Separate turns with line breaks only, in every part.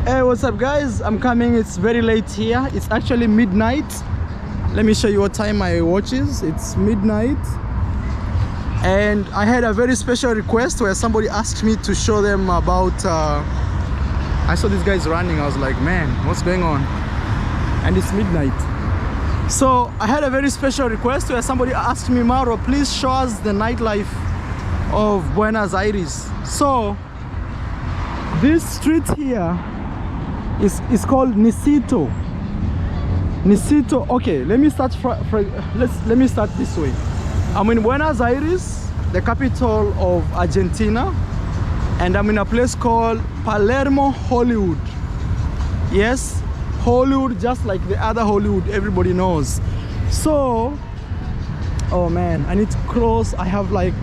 Hey, what's up guys? I'm coming. It's very late here. It's actually midnight. Let me show you what time my watch is. It's midnight. And I had a very special request where somebody asked me to show them about I saw these guys running. I was like, man, what's going on? And it's midnight. So I had a very special request where somebody asked me, Mauro, please show us the nightlife of Buenos Aires. So this street here is called Nicito. Nicito. Okay, let me start let me start this way. I'm in Buenos Aires, the capital of Argentina, and I'm in a place called Palermo, Hollywood. Yes, Hollywood, just like the other Hollywood everybody knows. So, oh man, I need to cross. I have like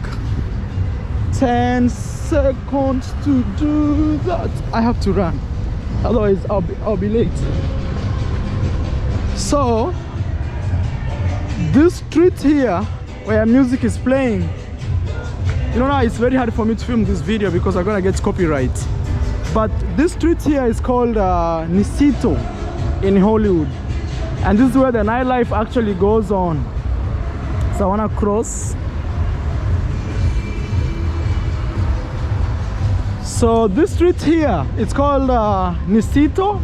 10 seconds to do that. I have to run, otherwise I'll be late. So this street here where music is playing, you know, now it's very hard for me to film this video because I'm gonna get copyright, but this street here is called Nicito in Hollywood, and this is where the nightlife actually goes on. So I wanna cross. So this street here, it's called Nicito.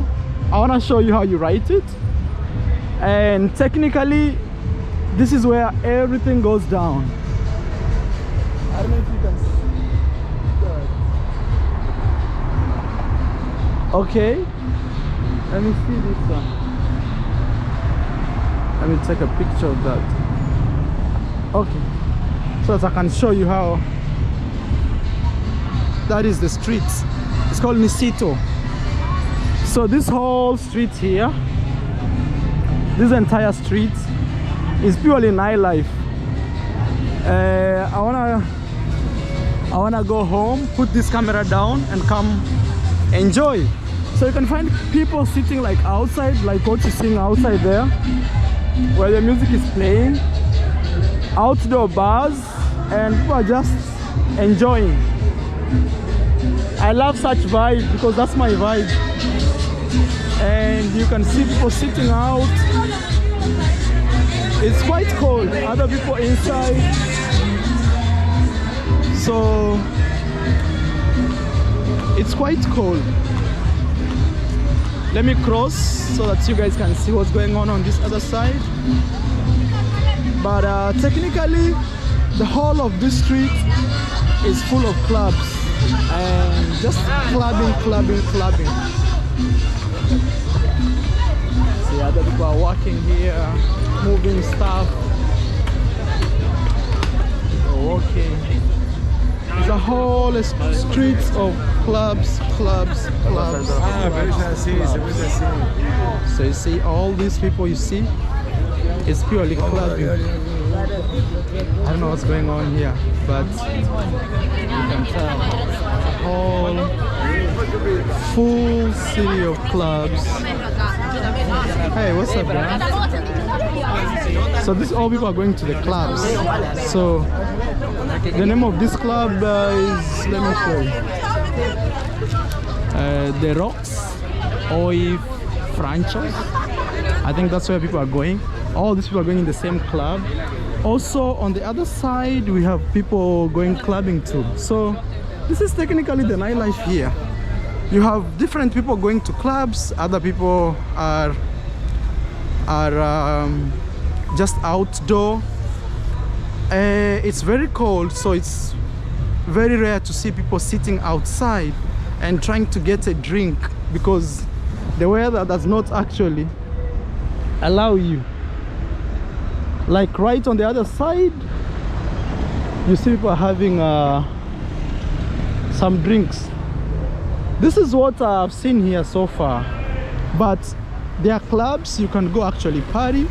I want to show you how you write it. And technically, this is where everything goes down. I don't know if you can see that. Okay, let me see this one. Let me take a picture of that. Okay, so that I can show you how. That is the street. It's called Nicito. So this whole street here, this entire street is purely nightlife. I wanna go home, put this camera down and come enjoy. So you can find people sitting like outside, like what you're seeing outside there, where the music is playing, outdoor bars, and people are just enjoying. I love such vibe because that's my vibe. And you can see people sitting out. It's quite cold. Other people inside. So it's quite cold. Let me cross so that you guys can see what's going on this other side. But technically, the whole of this street is full of clubs and just clubbing. See, other people are walking here, moving stuff. Walking. It's a whole street of clubs. So you see all these people you see, it's purely clubbing. I don't know what's going on here, but you can tell a whole full city of clubs. Hey, what's up, man? So this all people are going to the clubs. So the name of this club is, let me show you, the Rocks Oi franchise. I think that's where people are going. All these people are going in the same club. Also on the other side we have people going clubbing too. So this is technically the nightlife here. You have different people going to clubs, other people are just outdoor. It's very cold, so it's very rare to see people sitting outside and trying to get a drink because the weather does not actually allow you. Like right on the other side, you see people having some drinks. This is what I've seen here so far, but there are clubs you can go actually party,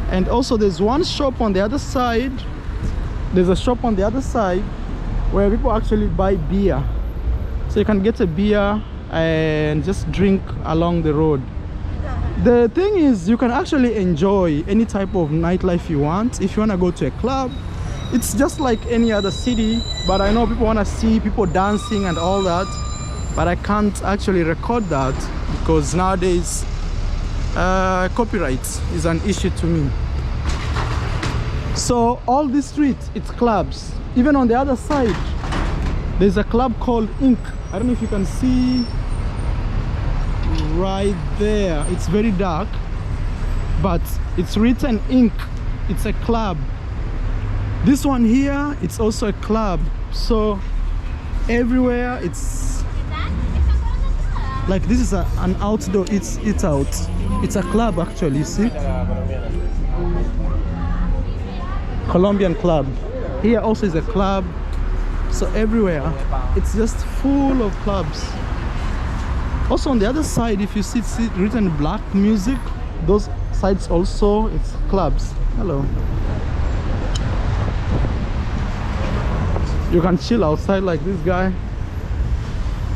and also there's one shop on the other side. There's a shop on the other side where people actually buy beer, so you can get a beer and just drink along the road. The thing is, you can actually enjoy any type of nightlife you want. If you want to go to a club, it's just like any other city, but I know people want to see people dancing and all that. but I can't actually record that because nowadays copyright is an issue to me. So all this street, it's clubs. Even on the other side, there's a club called Ink. I don't know if you can see right there. It's very dark, but it's written Ink. It's a club. This one here, it's also a club. So everywhere it's like, this is an outdoor eat out. It's a club actually, you see? Colombian club. Here also is a club. So everywhere it's just full of clubs. Also on the other side, if you see written black music, those sides also it's clubs. Hello. You can chill outside like this guy.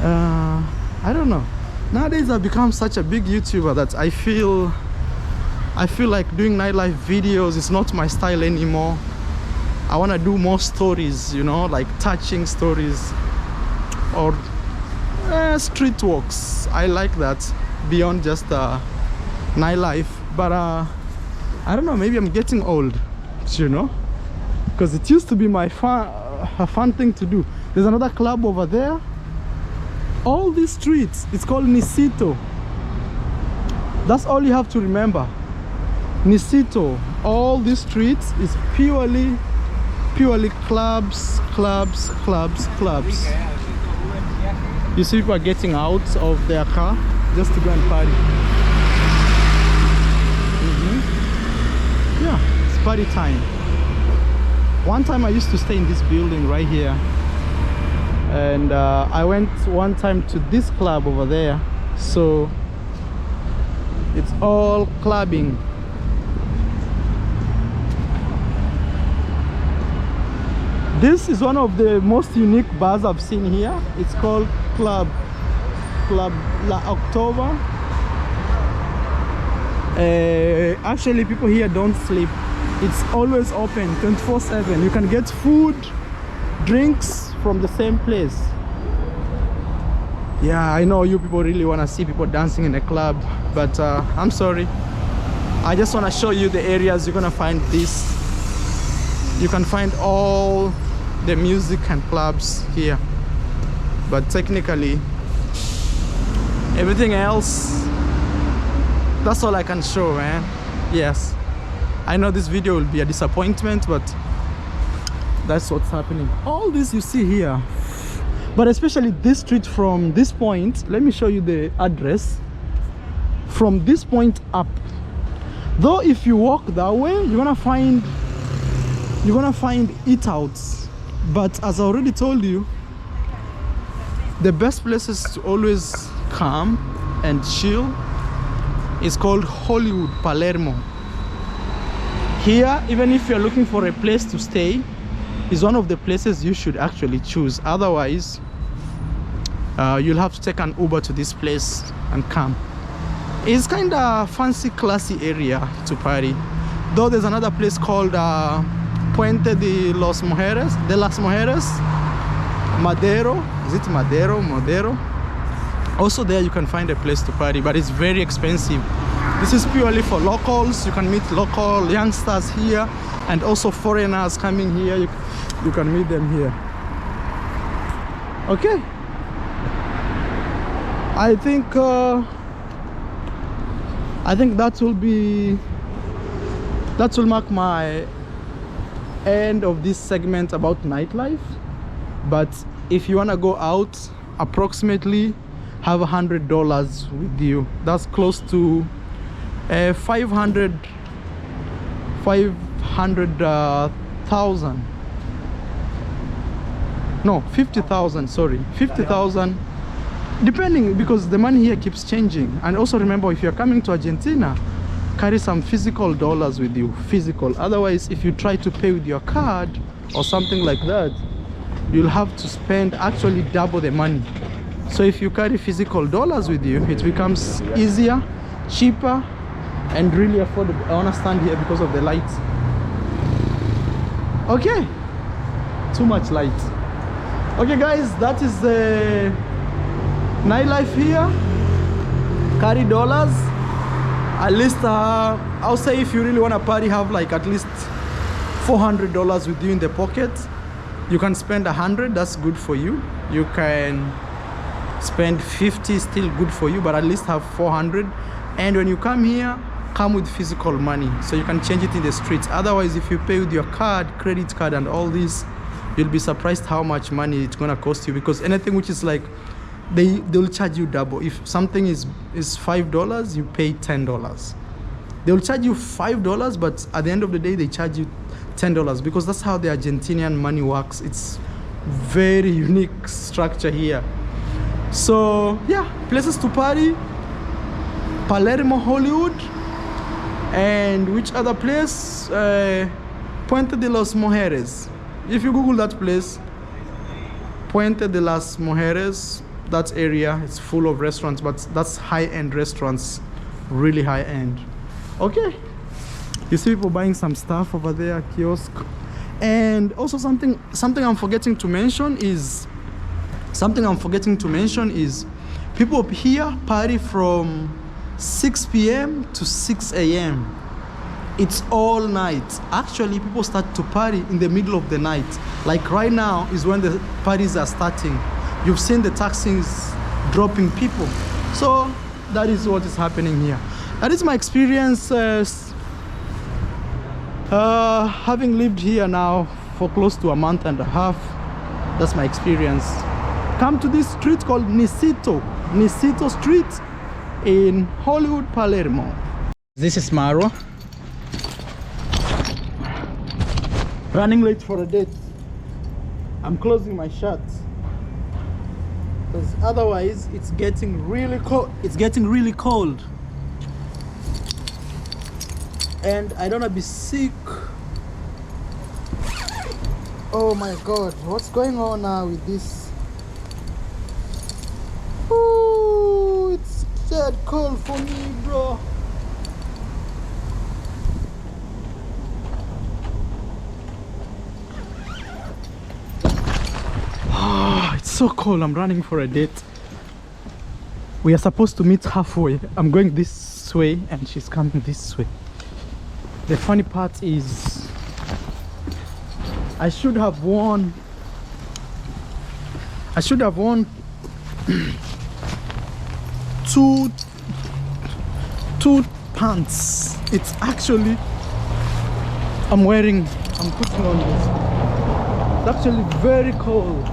I don't know. Nowadays I've become such a big YouTuber that I feel like doing nightlife videos is not my style anymore. I want to do more stories, you know, like touching stories or street walks. I like that beyond just nightlife. But I don't know, maybe I'm getting old, you know, because it used to be a fun thing to do. There's another club over there. All these streets, it's called Nisito. That's all you have to remember. Nisito. All these streets is purely clubs. You see people are getting out of their car just to go and party. Yeah, it's party time. One time I used to stay in this building right here, and I went one time to this club over there. So it's all clubbing. This is one of the most unique bars I've seen here. It's called Club La October. Actually, people here don't sleep. It's always open 24/7. You can get food, drinks from the same place. Yeah, I know you people really want to see people dancing in a club, but I'm sorry. I just want to show you the areas you're gonna find this. You can find all the music and clubs here, but technically everything else, that's all I can show, man. Yes, I know this video will be a disappointment, but that's what's happening. All this you see here, but especially this street from this point, let me show you the address. From this point up, though, if you walk that way, you're gonna find eat outs. But as I already told you, the best places to always come and chill is called Hollywood Palermo. Here, even if you're looking for a place to stay, is one of the places you should actually choose. Otherwise, you'll have to take an Uber to this place and come. It's kind of fancy, classy area to party. Though there's another place called Puente de las Mujeres, Madero. Is it Madero? Also there you can find a place to party, but it's very expensive. This is purely for locals. You can meet local youngsters here, and also foreigners coming here. You can meet them here. Okay, I think that will mark my end of this segment about nightlife. But if you want to go out, approximately have $100 with you. That's close to 500,000. No, 50,000, sorry, 50,000, depending, because the money here keeps changing. And also remember, if you're coming to Argentina, carry some physical dollars with you, physical. Otherwise, if you try to pay with your card or something like that, you'll have to spend actually double the money. So if you carry physical dollars with you, it becomes easier, cheaper, and really affordable. I want to stand here because of the light. Okay, too much light. Okay guys, that is Nightlife here, carry dollars. At least I'll say if you really want to party, have like at least $400 with you in the pocket. You can spend 100, that's good for you. You can spend 50, still good for you, but at least have 400. And when you come here, come with physical money so you can change it in the streets. Otherwise, if you pay with your card, credit card and all this, you'll be surprised how much money it's gonna cost you, because anything which is like they'll charge you double. If something is $5, you pay $10. They'll charge you $5, but at the end of the day they charge you $10, because that's how the Argentinian money works. It's very unique structure here. So yeah, places to party: Palermo, Hollywood, and which other place? Puente de las Mujeres. If you Google that place, Puente de las Mujeres, that area, it's full of restaurants, but that's high-end restaurants, really high-end. Okay, you see people buying some stuff over there, kiosk. And also something I'm forgetting to mention is people here party from 6 p.m. to 6 a.m. It's all night. Actually, people start to party in the middle of the night. Like right now is when the parties are starting. You've seen the taxis dropping people. So that is what is happening here. That is my experience having lived here now for close to a month and a half. That's my experience. Come to this street called Nicito Street in Hollywood, Palermo. This is Maro. Running late for a date. I'm closing my shirt because otherwise it's getting really cold. And I don't want to be sick. Oh my god, what's going on now with this? Ooh, it's dead cold for me, bro. It's so cold. I'm running for a date. We are supposed to meet halfway. I'm going this way and she's coming this way. The funny part is I should have worn two pants. It's actually I'm putting on this. It's actually very cold.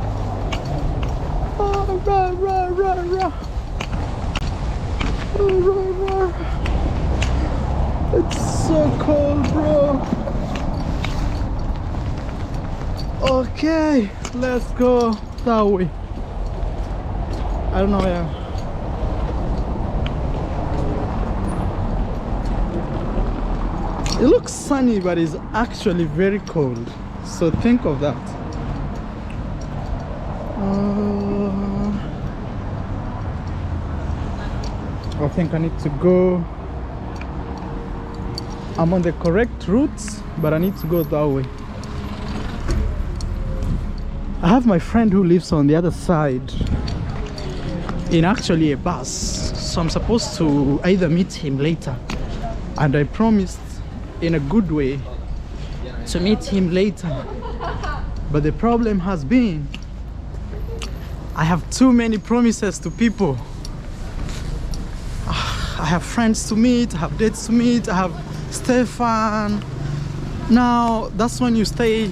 It's so cold, bro. Okay, let's go that way. I don't know where. It looks sunny, but it's actually very cold. So think of that. I think I need to go. I'm on the correct route, but I need to go that way. I have my friend who lives on the other side in actually a bus, so I'm supposed to either meet him later, and I promised in a good way to meet him later. But the problem has been I have too many promises to people. I have friends to meet, I have dates to meet, I have Stefan. Now that's when you stay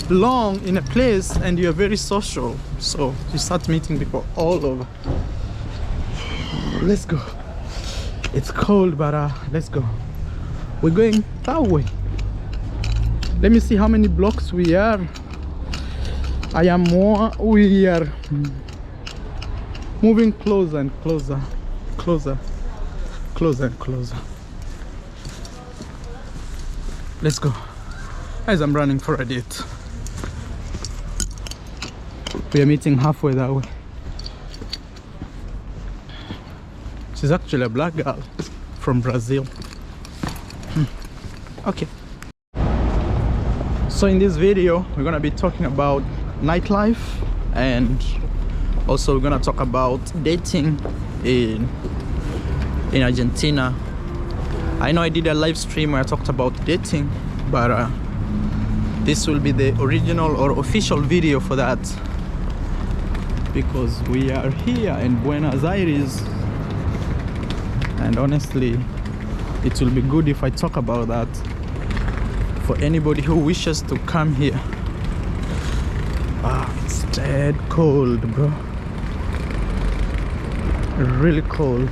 long in a place and you're very social, so you start meeting people all over. Let's go. It's cold, but let's go. We're going that way. Let me see how many blocks we are. We are moving closer and closer, closer and closer. Let's go. As I'm running for a date. We are meeting halfway that way. She's actually a black girl from Brazil. Okay. So in this video, we're gonna be talking about nightlife and Also, we're gonna talk about dating in Argentina. I know I did a live stream where I talked about dating, but this will be the original or official video for that, because we are here in Buenos Aires, and honestly it will be good if I talk about that for anybody who wishes to come here. It's dead cold, bro. Really cold.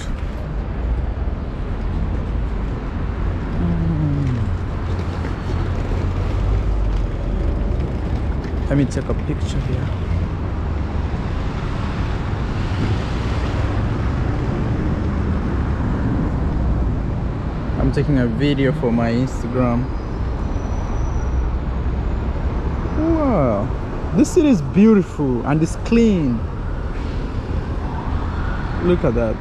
Let me take a picture here. I'm taking a video for my Instagram. Wow, this city is beautiful and it's clean. Look at that.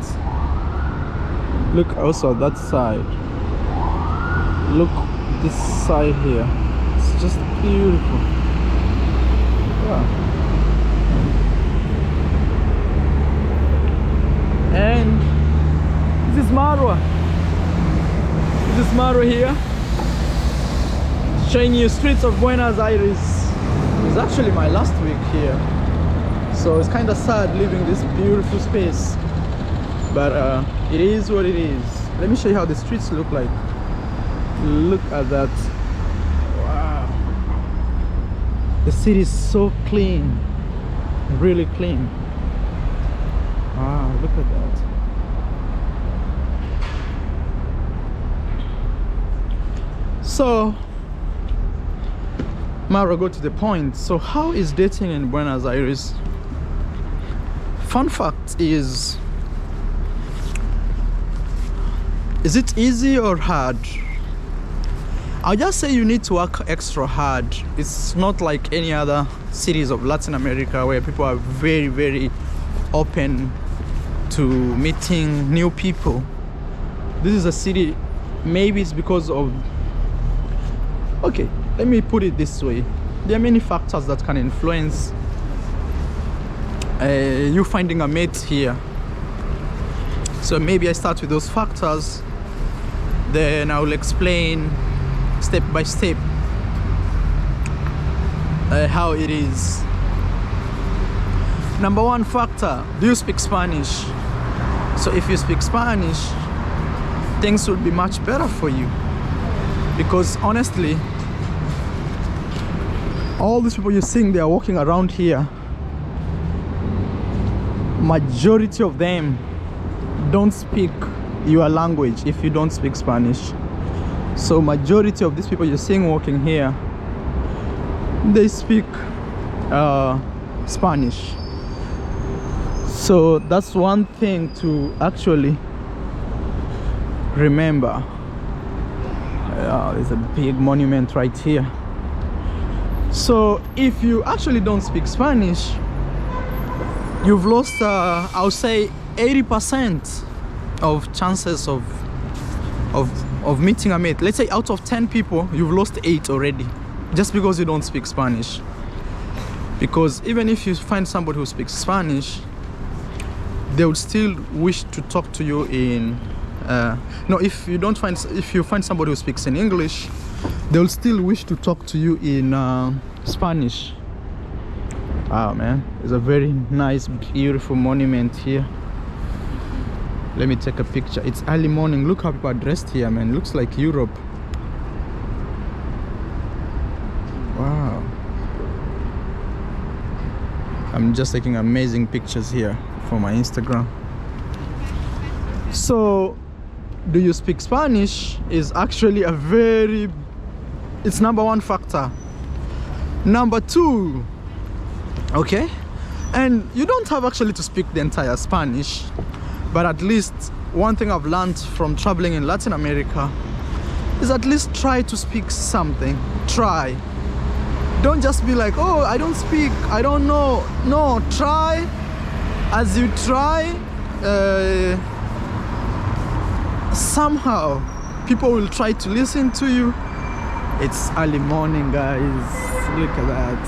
Look also at that side. Look this side here. It's just beautiful. Wow. And this is Marwa. This is Marwa here, showing you streets of Buenos Aires. It's actually my last week here, so it's kind of sad leaving this beautiful space, but it is what it is. Let me show you how the streets look like. Look at that. Wow, the city is so clean, really clean. Wow, look at that. So, Mara, go to the point. So how is dating in Buenos Aires? Fun fact is it easy or hard? I'll just say you need to work extra hard. It's not like any other cities of Latin America where people are very, very open to meeting new people. This is a city, maybe it's because of, okay, let me put it this way. There are many factors that can influence you finding a mate here. So maybe I start with those factors, then I will explain step by step how it is. Number one factor, do you speak Spanish? So if you speak Spanish, things will be much better for you, because honestly, all these people you're seeing, they are walking around here, majority of them don't speak your language if you don't speak Spanish. So majority of these people you're seeing walking here, they speak Spanish. So that's one thing to actually remember. There's a big monument right here. So if you actually don't speak Spanish, you've lost I would say 80% of chances of meeting a mate. Let's say out of 10 people, you've lost 8 already, just because you don't speak Spanish. Because even if you find somebody who speaks Spanish, they would still wish to talk to you in no, if you find somebody who speaks in English, they'll still wish to talk to you in Spanish. Wow, man, it's a very nice, beautiful monument here. Let me take a picture. It's early morning. Look how people are dressed here, man. Looks like Europe. Wow. I'm just taking amazing pictures here for my Instagram. So, do you speak Spanish is actually a very, it's number one factor. Number two, okay, and you don't have actually to speak the entire Spanish, but at least one thing I've learned from traveling in Latin America is at least try to speak something. Try. Don't just be like, oh, I don't speak, I don't know. No, try. As you try, somehow people will try to listen to you. It's early morning, guys. Look at that.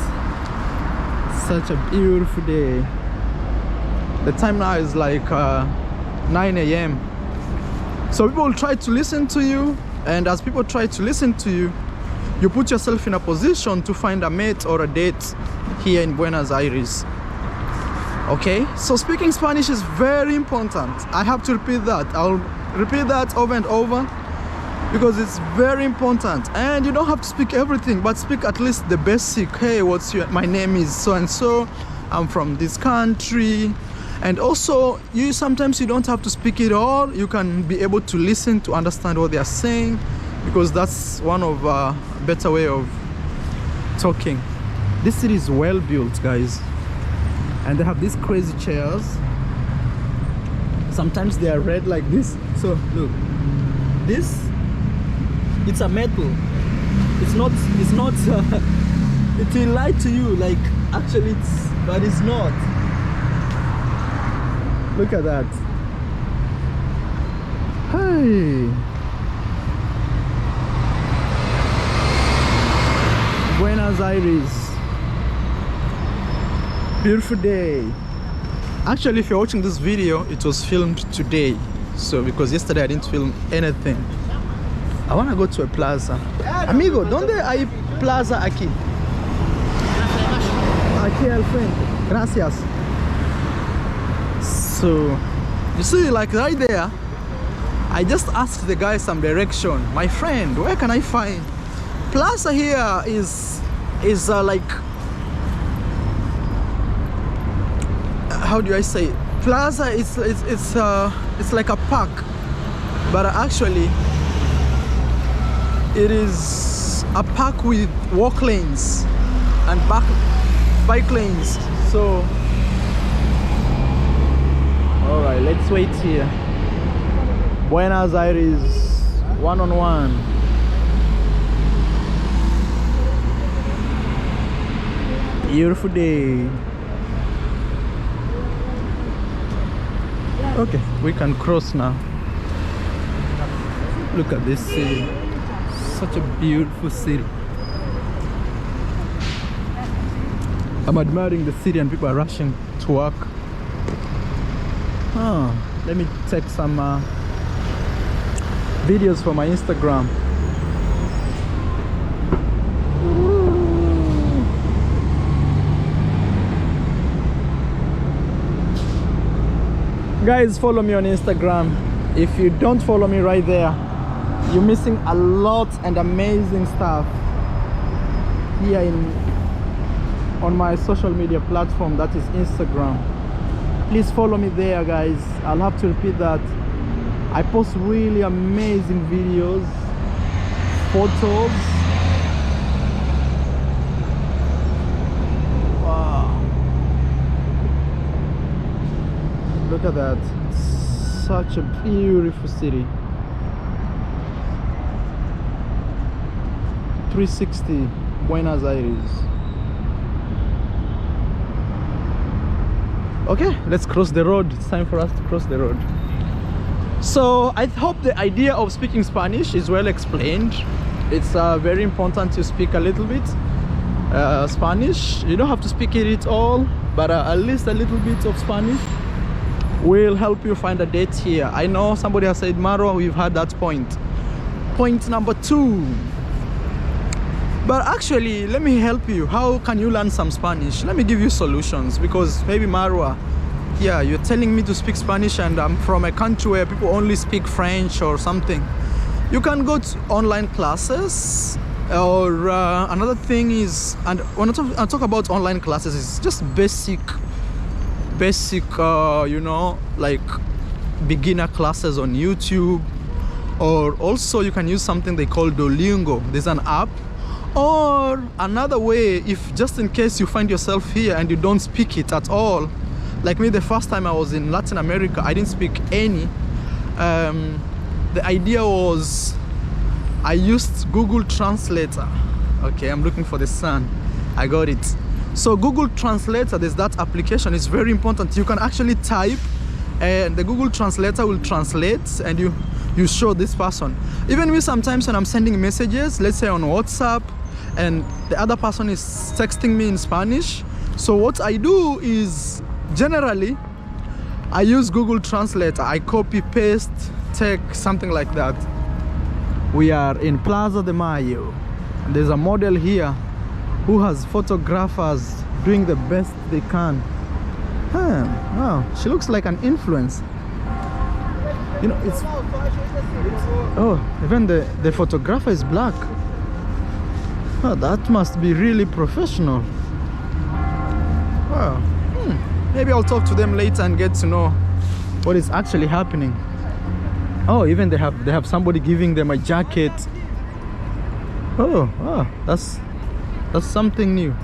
Such a beautiful day. The time now is like 9 a.m. So people will try to listen to you, and as people try to listen to you, you put yourself in a position to find a mate or a date here in Buenos Aires. Okay, so speaking Spanish is very important. I have to repeat that. I'll repeat that over and over because it's very important. And you don't have to speak everything, but speak at least the basic. Hey, my name is so and so, I'm from this country. And also, sometimes you don't have to speak it all. You can be able to listen to understand what they are saying, because that's one of better way of talking. This city is well built, guys, and they have these crazy chairs. Sometimes they are red like this. So look, this, it's a metal. It's not it will lie to you like actually but it's not. Look at that. Hey, Buenos Aires, beautiful day. Actually, if you're watching this video, it was filmed today, so because yesterday I didn't film anything. I want to go to a plaza. Amigo, ¿dónde hay plaza aquí? Aquí al frente. Gracias. So you see, like right there, I just asked the guy some direction. My friend, where can I find plaza? Here is like, how do I say it? Plaza it's like a park, but actually it is a park with walk lanes and bike lanes. So all right, let's wait here. Buenos Aires one-on-one. Beautiful day. Okay, we can cross now. Look at this city. Such a beautiful city. I'm admiring the city and people are rushing to work. Let me take some videos for my Instagram. Guys, follow me on Instagram. If you don't follow me right there, you're missing a lot and amazing stuff here on my social media platform, that is Instagram. Please follow me there, guys. I'll have to repeat that. I post really amazing videos, photos. Wow, look at that. It's such a beautiful city. 360 Buenos Aires. Okay, let's cross the road. It's time for us to cross the road. So I hope the idea of speaking Spanish is well explained. It's very important to speak a little bit Spanish. You don't have to speak it all, but at least a little bit of Spanish will help you find a date here. I know somebody has said, Marwa, we've had that point. Point number 2. But actually, let me help you. How can you learn some Spanish? Let me give you solutions, because maybe Marwa, yeah, you're telling me to speak Spanish and I'm from a country where people only speak French or something. You can go to online classes, or another thing is, and when I talk about online classes, it's just basic, you know, like beginner classes on YouTube. Or also you can use something they call Duolingo. There's an app. Or another way, if just in case you find yourself here and you don't speak it at all, like me, the first time I was in Latin America, I didn't speak any. The idea was, I used Google Translator. Okay, I'm looking for the sun. I got it. So Google Translator, there's that application. It's very important. You can actually type and the Google Translator will translate, and you show this person. Even me, sometimes when I'm sending messages, let's say on WhatsApp, and the other person is texting me in Spanish, so what I do is, generally I use Google Translate. I copy, paste, take something like that. We are in Plaza de Mayo. There's a model here who has photographers doing the best they can. Wow, she looks like an influence. You know, it's oh, even the photographer is black. Oh, that must be really professional. Wow. Maybe I'll talk to them later and get to know what is actually happening. Oh, even they have somebody giving them a jacket. Oh, that's something new.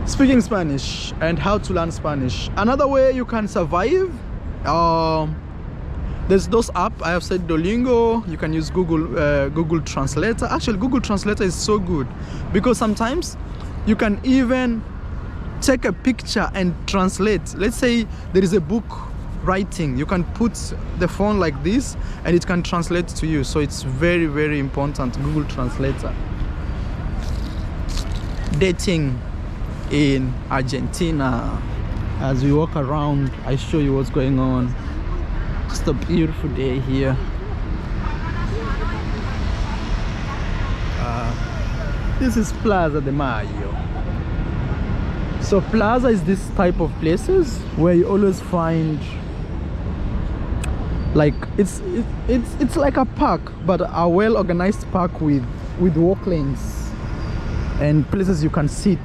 Speaking Spanish and how to learn Spanish. Another way you can survive, there's those apps. I have said Duolingo. You can use Google Translator. Actually, Google Translator is so good because sometimes you can even take a picture and translate. Let's say there is a book writing, you can put the phone like this and it can translate to you. So it's very, very important, Google Translator. Dating in Argentina. As we walk around, I show you what's going on. Just a beautiful day here. This is Plaza de Mayo. So plaza is this type of places where you always find, like, it's like a park, but a well organized park with walk lanes and places you can sit.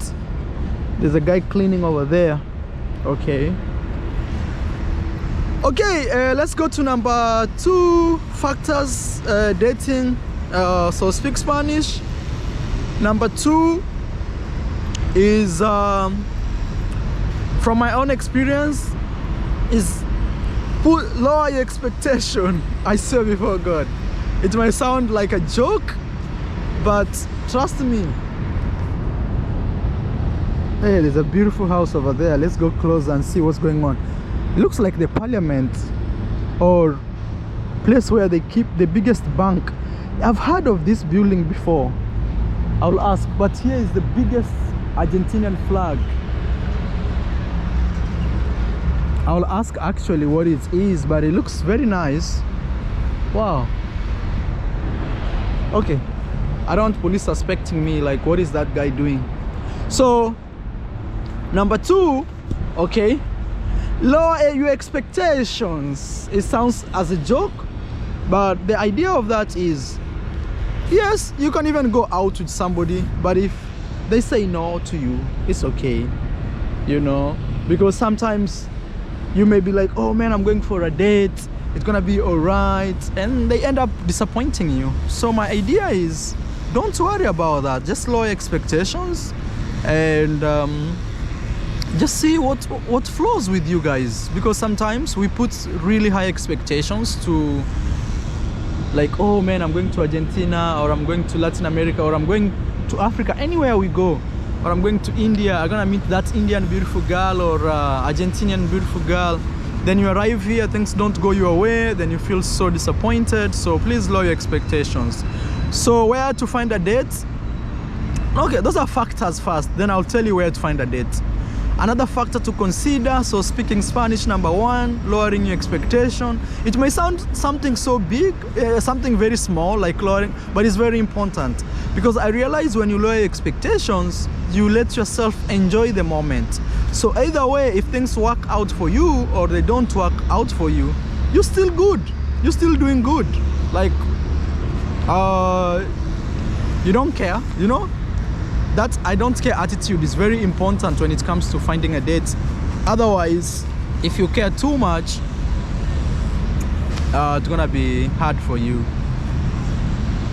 There's a guy cleaning over there. Okay, let's go to number 2 factors dating. So speak Spanish. Number 2 is from my own experience, is lower your expectation. I swear before God, it might sound like a joke, but trust me. Hey, there's a beautiful house over there. Let's go close and see what's going on. It looks like the parliament or place where they keep the biggest bank. I've heard of this building before. I'll ask, but here is the biggest Argentinian flag. I'll ask actually what it is, but it looks very nice. Wow. Okay, I don't want police suspecting me, like what is that guy doing? So number 2, okay, lower your expectations. It sounds as a joke, but the idea of that is, yes, you can even go out with somebody, but if they say no to you, it's okay, you know, because sometimes you may be like, oh man, I'm going for a date, it's gonna be all right, and they end up disappointing you. So my idea is, don't worry about that. Just lower expectations and just see what flows with you guys, because sometimes we put really high expectations to, like, oh man, I'm going to Argentina, or I'm going to Latin America, or I'm going to Africa, anywhere we go, or I'm going to India, I'm gonna meet that Indian beautiful girl or Argentinian beautiful girl. Then you arrive here, things don't go your way, then you feel so disappointed. So please lower your expectations. So where to find a date? Okay, those are factors first, then I'll tell you where to find a date. Another factor to consider, so speaking Spanish, number 1, lowering your expectation. It may sound something so big, something very small like lowering, but it's very important, because I realize when you lower your expectations, you let yourself enjoy the moment. So either way, if things work out for you or they don't work out for you, you're still good, you're still doing good. Like you don't care, you know. That I don't care attitude is very important when it comes to finding a date. Otherwise, if you care too much, it's gonna be hard for you.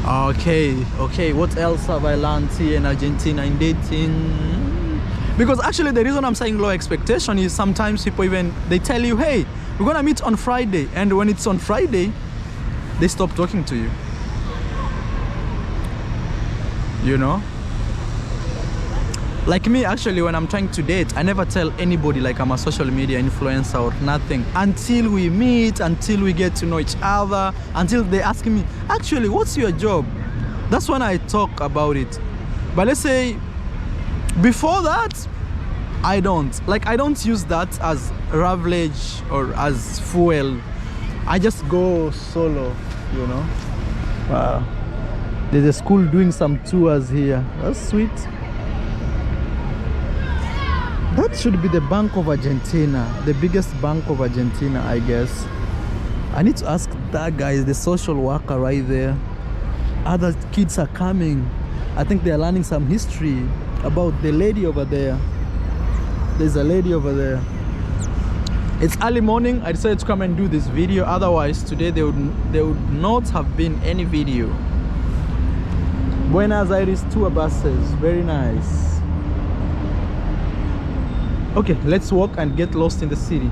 Okay, what else have I learned here in Argentina in dating? Because actually the reason I'm saying low expectation is sometimes people even, they tell you, hey, we're gonna meet on Friday, and when it's on Friday, they stop talking to you, you know. Like me, actually, when I'm trying to date, I never tell anybody like I'm a social media influencer or nothing until we meet, until we get to know each other, until they ask me, actually, what's your job? That's when I talk about it. But let's say before that, I don't use that as ravage or as fuel. I just go solo, you know. Wow, there's a school doing some tours here. That's sweet. That should be the Bank of Argentina, the biggest bank of Argentina, I guess. I need to ask that guy, the social worker right there. Other kids are coming. I think they're learning some history about the lady over there. There's a lady over there. It's early morning. I decided to come and do this video. Otherwise, today there would not have been any video. Buenos Aires tour buses. Very nice. Okay, let's walk and get lost in the city.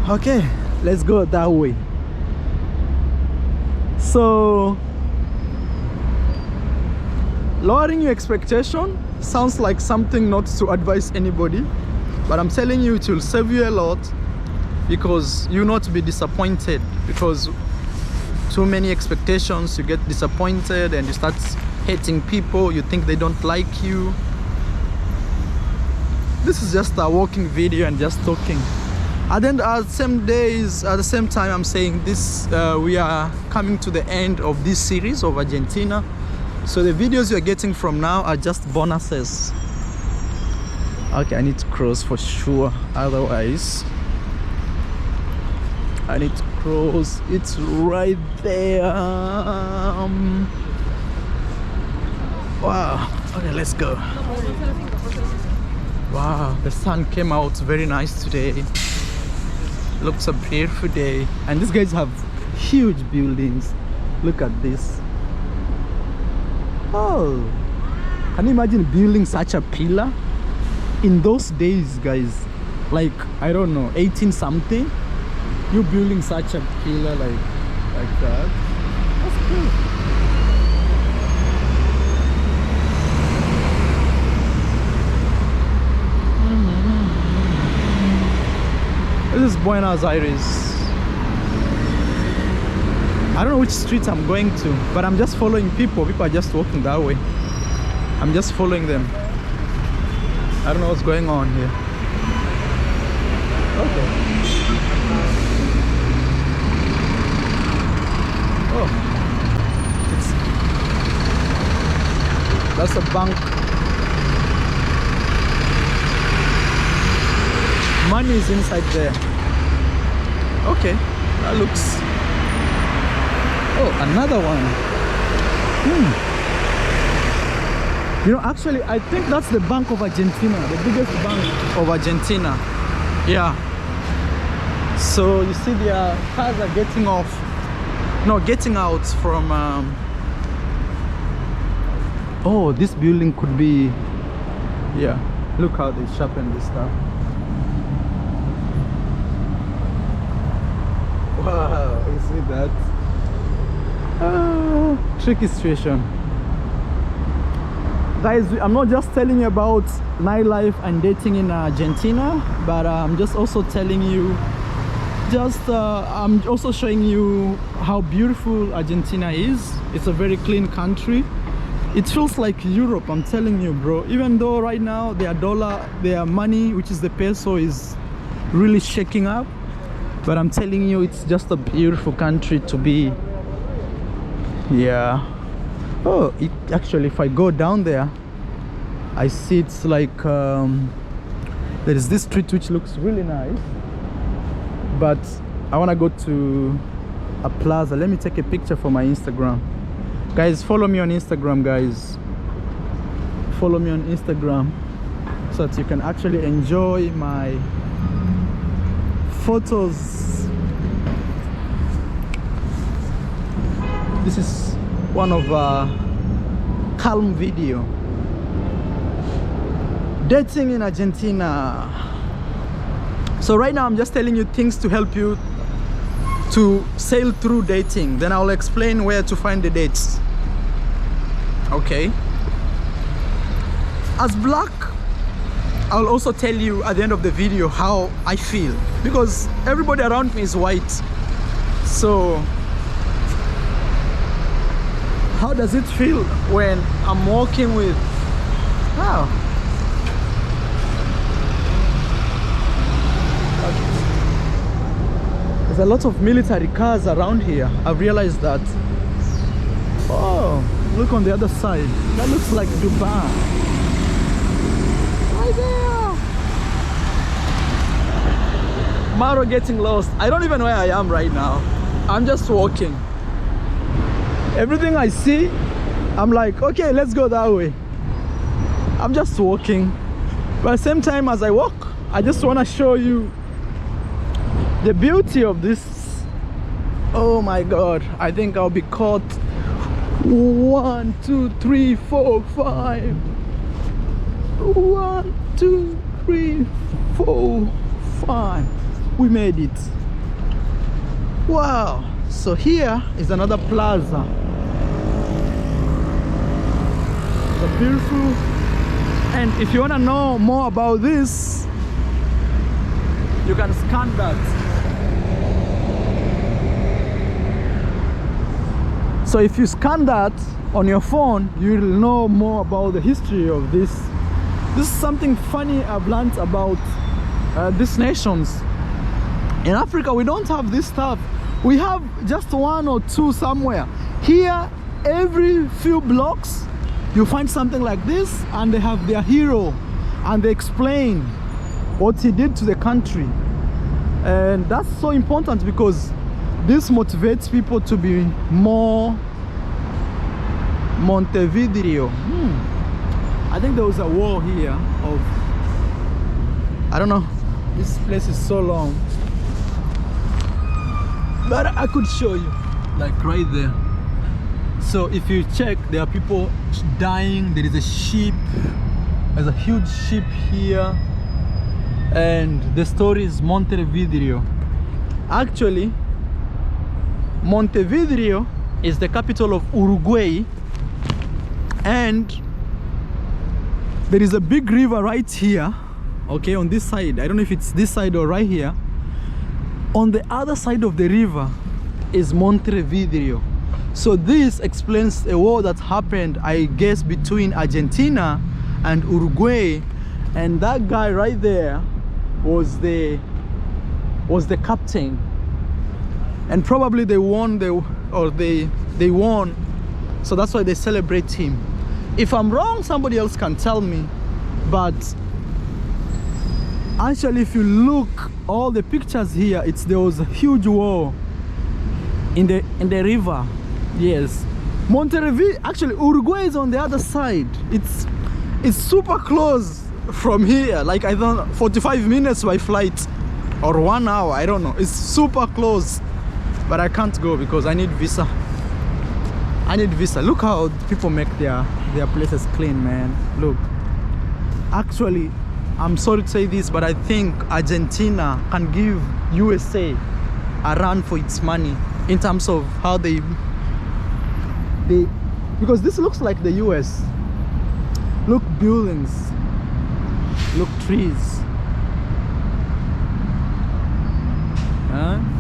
Okay, let's go that way. So, lowering your expectation sounds like something not to advise anybody, but I'm telling you it will save you a lot, because you not be disappointed, because too many expectations, you get disappointed and you start hating people. You think they don't like you. This is just a walking video and just talking. And then at the same time, I'm saying this, we are coming to the end of this series of Argentina. So the videos you're getting from now are just bonuses. Okay, I need to cross for sure. Otherwise, I need to cross. It's right there. Wow. Okay, let's go. Wow, the sun came out very nice today. Looks a beautiful day. And these guys have huge buildings. Look at this. Oh, can you imagine building such a pillar in those days, guys? Like, I don't know, 18 something, you building such a pillar like that. That's cool. This is Buenos Aires. I don't know which street I'm going to, but I'm just following people. People are just walking that way. I'm just following them. I don't know what's going on here. Okay. Oh, that's a bank. Money is inside there. Okay, that looks. Oh, another one. You know, actually, I think that's the Bank of Argentina, the biggest bank of Argentina. Yeah. So you see, their cars are getting out from. Oh, this building could be. Yeah. Look how they sharpen this stuff. Wow, you see that? Tricky situation. Guys, I'm not just telling you about nightlife and dating in Argentina, but I'm just also telling you, I'm also showing you how beautiful Argentina is. It's a very clean country. It feels like Europe, I'm telling you, bro. Even though right now their money, which is the peso, is really shaking up. But I'm telling you, it's just a beautiful country to be. Yeah. Oh, actually, if I go down there, I see it's like there is this street which looks really nice, but I want to go to a plaza. Let me take a picture for my Instagram. Guys, follow me on Instagram, guys. Follow me on Instagram so that you can actually enjoy my photos. This is one of calm video. Dating in Argentina. So right now I'm just telling you things to help you to sail through dating. Then I'll explain where to find the dates. Okay. As black, I'll also tell you at the end of the video how I feel, because everybody around me is white. So how does it feel when I'm walking with, wow, There's a lot of military cars around here. I've realized that. Oh, look on the other side. That looks like Dubai. Right there. Maro getting lost. I don't even know where I am right now. I'm just walking. Everything I see, I'm like, okay, let's go that way. I'm just walking. But at the same time as I walk, I just want to show you the beauty of this. Oh my God, I think I'll be caught. 1, 2, 3, 4, 5. 1, 2, 3, 4, 5. We made it. Wow. So here is another plaza. It's beautiful. And if you want to know more about this, you can scan that. So if you scan that on your phone, you'll know more about the history of this. This is something funny I've learned about these nations. In Africa, we don't have this stuff. We have just 1 or 2 somewhere. Here, every few blocks, you find something like this, and they have their hero, and they explain what he did to the country. And that's so important because this motivates people to be more Montevideo. I think there was a wall here of, I don't know, this place is so long, but I could show you, like right there. So if you check, there are people dying. There is a sheep. There's a huge sheep here. And the story is Montevideo. Actually, Montevideo is the capital of Uruguay. And there is a big river right here. Okay, on this side. I don't know if it's this side or right here. On the other side of the river is Montevideo. So this explains a war that happened, I guess, between Argentina and Uruguay. And that guy right there was the captain. And probably they won they won. So that's why they celebrate him. If I'm wrong, somebody else can tell me. But actually, if you look all the pictures here, there was a huge war in the river. Yes, Montevideo, actually Uruguay is on the other side. It's super close from here, like I don't know, 45 minutes by flight or 1 hour, I don't know. It's super close, but I can't go because I need visa. Look how people make their places clean, man. Look, actually, I'm sorry to say this, but I think Argentina can give USA a run for its money in terms of how they because this looks like the US. Look, buildings, look, trees.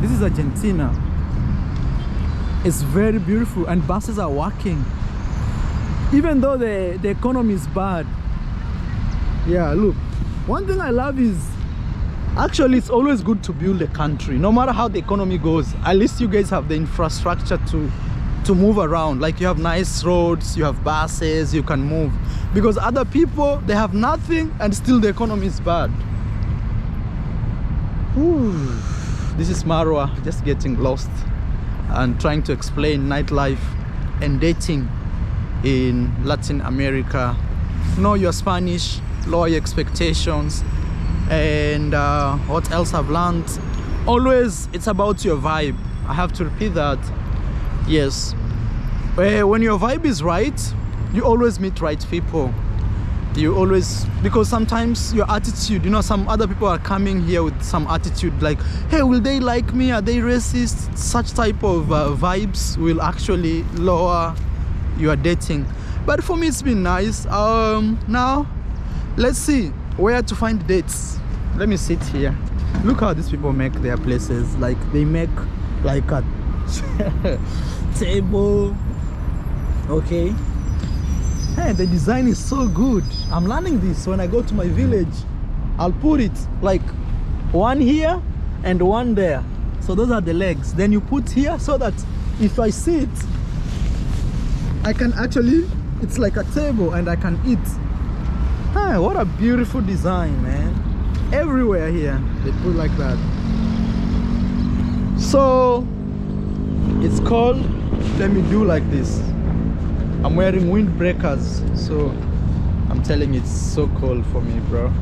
This is Argentina. It's very beautiful, and buses are working even though the economy is bad. Yeah, look, one thing I love is actually it's always good to build a country. No matter how the economy goes, at least you guys have the infrastructure to move around. Like you have nice roads, you have buses, you can move. Because other people, they have nothing and still the economy is bad. Whew. This is Marwa just getting lost and trying to explain nightlife and dating in Latin America. Know your Spanish, lower your expectations, and what else I've learned, always it's about your vibe. I have to repeat that. Yes, when your vibe is right, you always meet right people. You always, because sometimes your attitude, you know, some other people are coming here with some attitude like, hey, will they like me, are they racist? Such type of vibes will actually lower your dating. But for me it's been nice. Now let's see where to find dates. Let me sit here. Look how these people make their places. Like they make like a table. Okay, hey, the design is so good. I'm learning this. When I go to my village, I'll put it like one here and one there. So those are the legs. Then you put here so that if I sit, I can actually, it's like a table and I can eat. Ah, what a beautiful design, man. Everywhere here they put like that. So it's called, let me do like this. I'm wearing windbreakers, so I'm telling you, it's so cold for me, bro.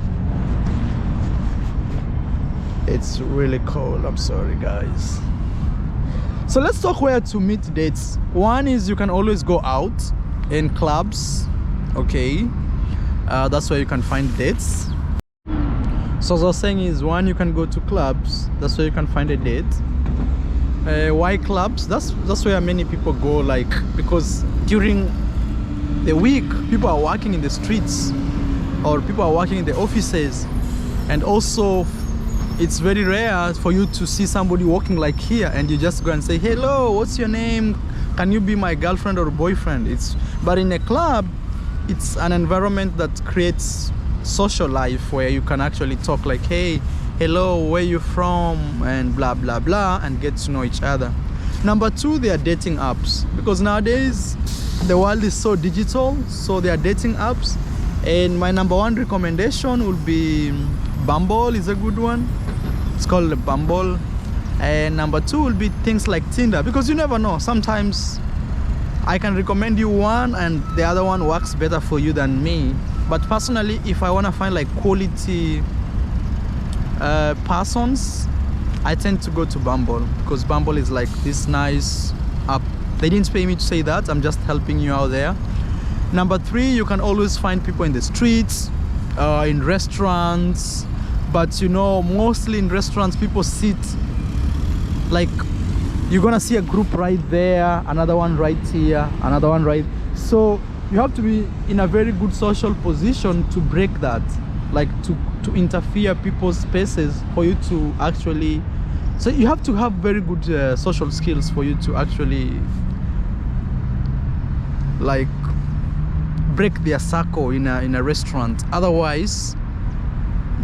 It's really cold. I'm sorry, guys. So let's talk where to meet dates. One is you can always go out in clubs, okay? That's where you can find dates. So as I was saying is, one, you can go to clubs. That's where you can find a date. Why clubs? That's where many people go, like, because during the week people are working in the streets or people are working in the offices, and also it's very rare for you to see somebody walking like here and you just go and say, hello, what's your name, can you be my girlfriend or boyfriend? But in a club, it's an environment that creates social life where you can actually talk like, hey, hello, where you from, and blah blah blah, and get to know each other. Number two, they are dating apps, because nowadays the world is so digital, so they are dating apps. And my number one recommendation would be Bumble is a good one. It's called Bumble. And number two will be things like Tinder, because you never know, sometimes I can recommend you one and the other one works better for you than me. But personally, if I want to find like quality persons, I tend to go to Bumble, because Bumble is like this nice app. They didn't pay me to say that, I'm just helping you out there. Number three, you can always find people in the streets, in restaurants, but you know, mostly in restaurants people sit, like you're gonna see a group right there, another one right here, another one right, so you have to be in a very good social position to break that, like to interfere people's spaces for you to actually, so you have to have very good social skills for you to actually like break their circle in a restaurant. Otherwise,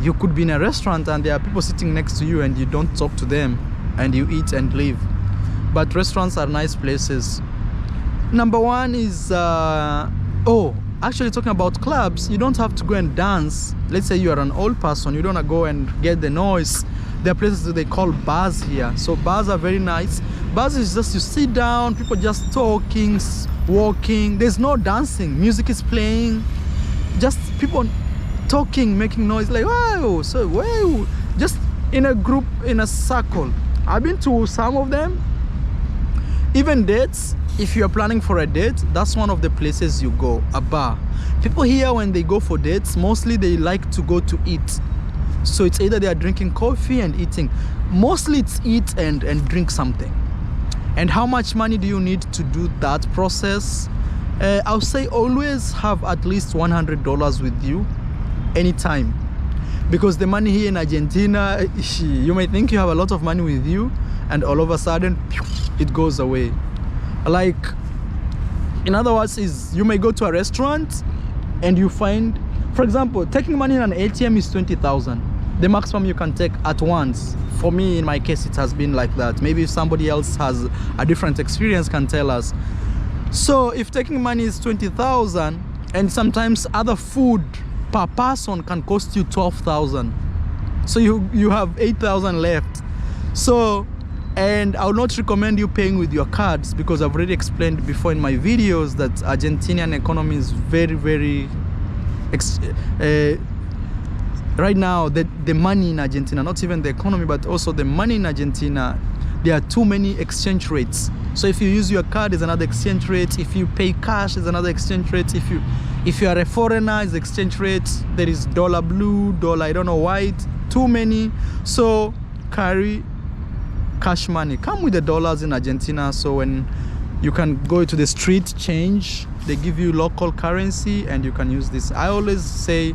you could be in a restaurant and there are people sitting next to you and you don't talk to them and you eat and leave. But restaurants are nice places. Number one is actually talking about clubs, you don't have to go and dance. Let's say you are an old person, you don't want to go and get the noise. There are places that they call bars here. So bars are very nice. Bars is just you sit down, people just talking, walking, there's no dancing, music is playing, just people talking, making noise, like wow, so wow, just in a group, in a circle. I've been to some of them. Even dates, if you're planning for a date, that's one of the places you go, a bar. People here, when they go for dates, mostly they like to go to eat. So it's either they are drinking coffee and eating. Mostly it's eat and drink something. And how much money do you need to do that process? I'll say always have at least $100 with you anytime, because the money here in Argentina, you may think you have a lot of money with you and all of a sudden it goes away. Like, in other words, is you may go to a restaurant and you find, for example, taking money in an ATM is 20,000, the maximum you can take at once. For me, in my case, it has been like that. Maybe if somebody else has a different experience, can tell us. So if taking money is 20,000, and sometimes other food per person can cost you 12,000, so you have 8,000 left. So, and I would not recommend you paying with your cards, because I've already explained before in my videos that Argentinian economy is very, very right now, the money in Argentina, not even the economy, but also the money in Argentina, there are too many exchange rates. So if you use your card, is another exchange rate. If you pay cash, is another exchange rate. If you are a foreigner, is exchange rate. There is dollar blue, dollar I don't know white, too many. So carry cash money. Come with the dollars in Argentina, so when you can go to the street change, they give you local currency and you can use this. I always say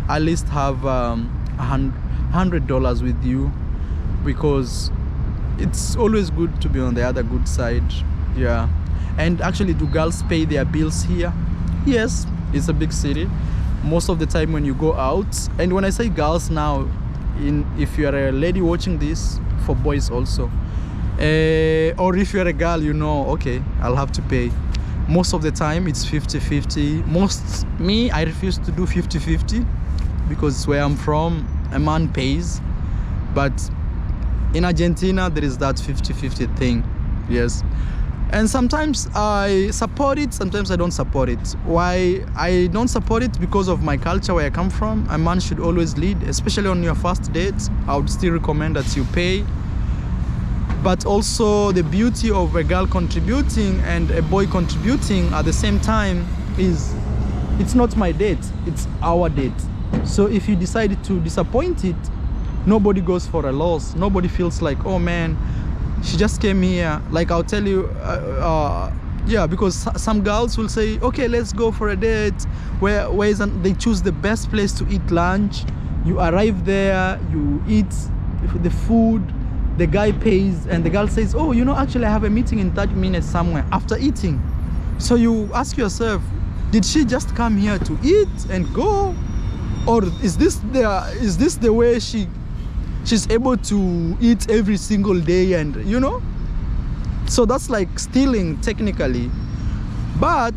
at least have $100 with you, because it's always good to be on the other good side. Yeah. And actually, do girls pay their bills here? Yes, it's a big city. Most of the time when you go out, and when I say girls now, if you are a lady watching this, for boys also. Or if you're a girl, you know, okay, I'll have to pay. Most of the time it's 50-50. I refuse to do 50-50 because where I'm from, a man pays. But in Argentina, there is that 50-50 thing. Yes. And sometimes I support it, sometimes I don't support it. Why I don't support it? Because of my culture, where I come from. A man should always lead, especially on your first date. I would still recommend that you pay. But also the beauty of a girl contributing and a boy contributing at the same time is, it's not my date, it's our date. So if you decide to disappoint it, nobody goes for a loss. Nobody feels like, oh man, she just came here. Like I'll tell you, yeah, because some girls will say, okay, let's go for a date. Where isn't they choose the best place to eat lunch. You arrive there, you eat the food, the guy pays, and the girl says, oh, you know, actually I have a meeting in 30 minutes somewhere after eating. So you ask yourself, did she just come here to eat and go? Or is this the way she's able to eat every single day, and you know? So that's like stealing technically. But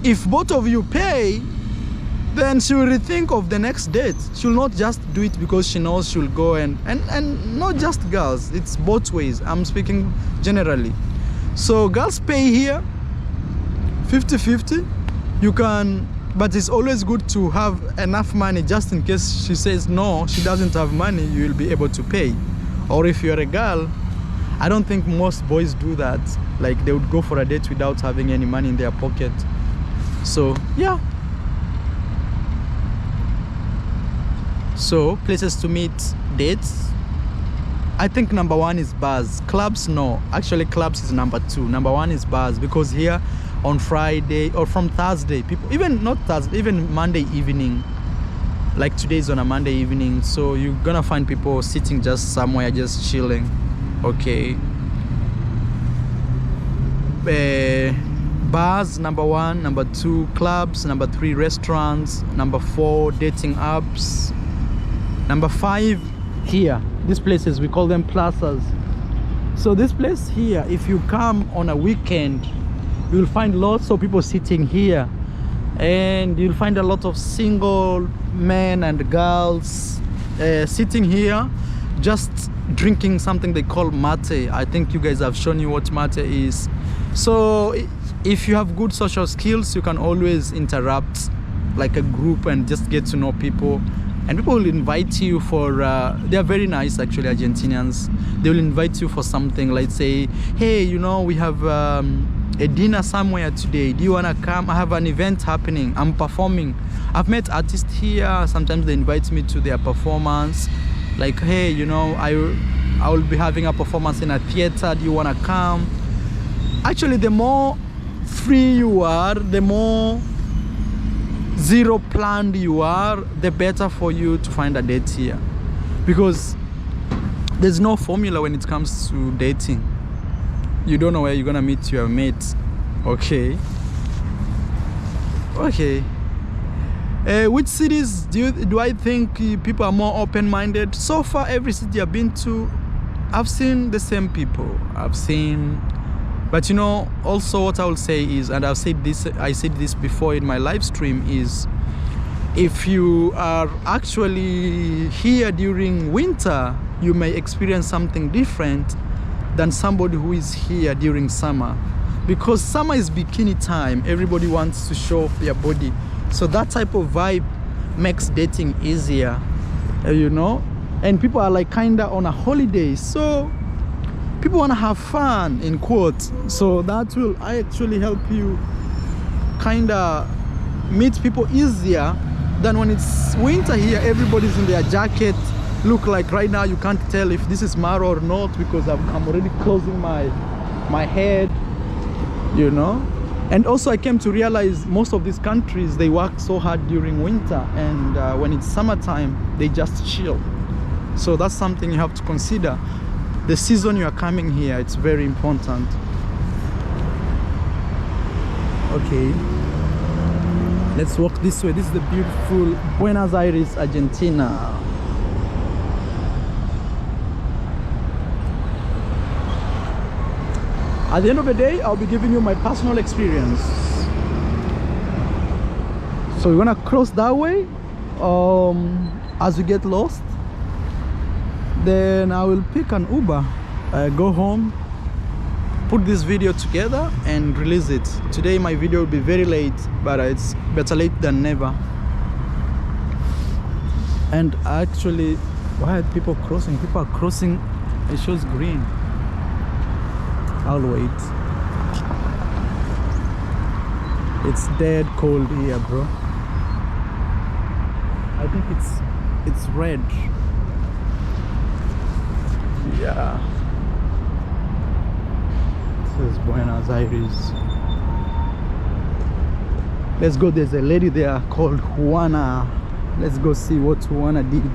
if both of you pay, then she will rethink of the next date. She'll not just do it because she knows she'll go, and not just girls, it's both ways. I'm speaking generally. So girls pay here 50-50. You can, but it's always good to have enough money just in case she says no, she doesn't have money, you will be able to pay. Or if you're a girl, I don't think most boys do that. Like they would go for a date without having any money in their pocket. So yeah. So places to meet, dates, I think number one is bars. Clubs, no, actually clubs is number two. Number one is bars, because here on Friday or from Thursday, people, even not Thursday, even Monday evening, like today is on a Monday evening, so you're gonna find people sitting just somewhere, just chilling. Okay. Bars, number one. Number two, clubs. Number three, restaurants. Number four, dating apps. Number five, here, these places, we call them plazas. So this place here, if you come on a weekend, you'll find lots of people sitting here, and you'll find a lot of single men and girls sitting here, just drinking something they call mate. I think you guys have shown you what mate is. So if you have good social skills, you can always interrupt like a group and just get to know people. And people will invite you for, they are very nice actually, Argentinians. They will invite you for something, like say, hey, you know, we have a dinner somewhere today. Do you want to come? I have an event happening. I'm performing. I've met artists here. Sometimes they invite me to their performance. Like, hey, you know, I will be having a performance in a theater. Do you want to come? Actually, the more free you are, the more zero planned you are, the better for you to find a date here, because there's no formula when it comes to dating. You don't know where you're gonna meet your mate. Okay. Which cities do I think people are more open-minded? So far, every city I've been to, I've seen the same people. But you know, also what I will say is, and I said this before in my live stream, is if you are actually here during winter, you may experience something different than somebody who is here during summer. Because summer is bikini time, everybody wants to show off their body. So that type of vibe makes dating easier, you know? And people are like kinda on a holiday, so people want to have fun, in quotes. So that will actually help you kind of meet people easier than when it's winter here. Everybody's in their jacket. Look, like right now you can't tell if this is Maro or not, because I'm already closing my head, you know. And also I came to realize most of these countries, they work so hard during winter, and when it's summertime they just chill. So that's something you have to consider. The season you are coming here, it's very important. Okay, let's walk this way. This is the beautiful Buenos Aires, Argentina. At the end of the day, I'll be giving you my personal experience. So we're gonna cross that way as we get lost. Then I will pick an Uber, go home, put this video together and release it. Today my video will be very late, but it's better late than never. And actually, why are people crossing? People are crossing, it shows green. I'll wait. It's dead cold here, bro. I think it's red. Yeah. This is Buenos Aires. Let's go. There's a lady there called Juana. Let's go see what Juana did.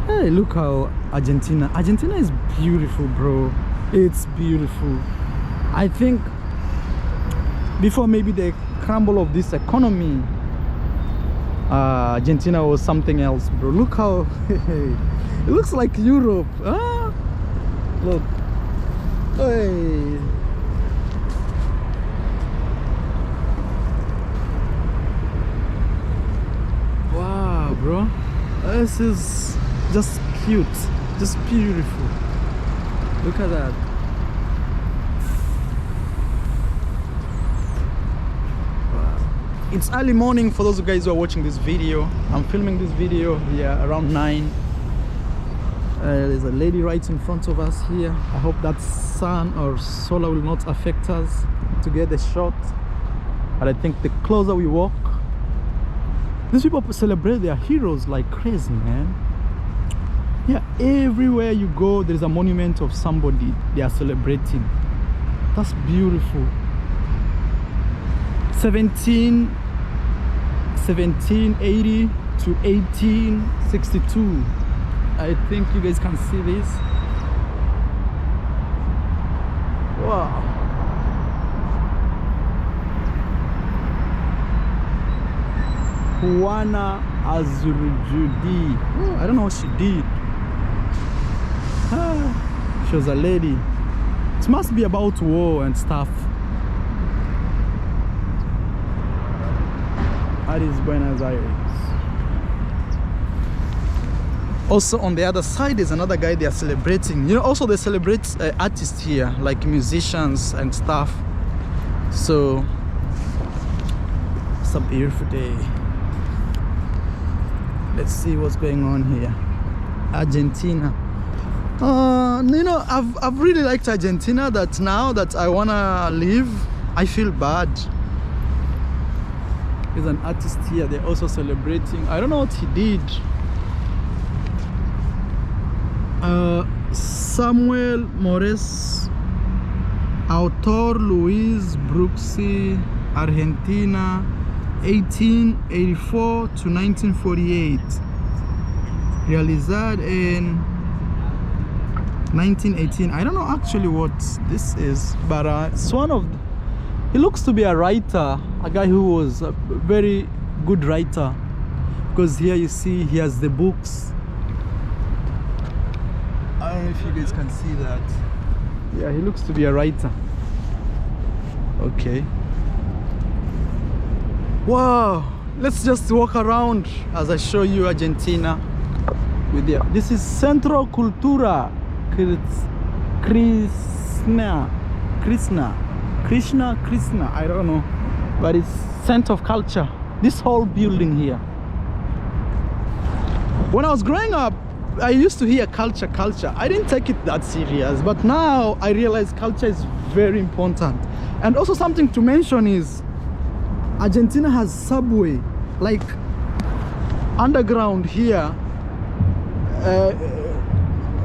Hey, look how Argentina is beautiful, bro. It's beautiful. I think before maybe the crumble of this economy, Argentina was something else, bro. Look how it looks like Europe. Ah, look. Hey. Wow, bro. This is just cute, just beautiful. Look at that. Wow. It's early morning for those guys who are watching this video. I'm filming this video here around 9. There's a lady right in front of us here. I hope that sun or solar will not affect us to get the shot. But I think the closer we walk, these people celebrate their heroes like crazy, man. Yeah, everywhere you go, there's a monument of somebody they are celebrating. That's beautiful. 1780 to 1862. I think you guys can see this. Wow. Juana Azurujudi. Oh, I don't know what she did. She was a lady. It must be about war and stuff. That is Buenos Aires. Also on the other side is another guy they are celebrating. You know, also they celebrate artists here, like musicians and stuff. So it's a beautiful day. Let's see what's going on here. Argentina. You know, I've really liked Argentina, that now that I wanna leave, I feel bad. There's an artist here, they're also celebrating. I don't know what he did. Samuel Mores, Autor Luis Bruxi, Argentina, 1884 to 1948. Realized in 1918. I don't know actually what this is, but it's one of he looks to be a writer, a guy who was a very good writer, because here you see he has the books. I don't know if you guys can see that. Yeah, he looks to be a writer. Okay. Wow, let's just walk around as I show you Argentina with you. This is Centro Cultura Krishna, I don't know, but it's Center of Culture. This whole building here. When I was growing up, I used to hear culture. I didn't take it that serious, but now I realize culture is very important. And also something to mention is Argentina has subway, like underground here.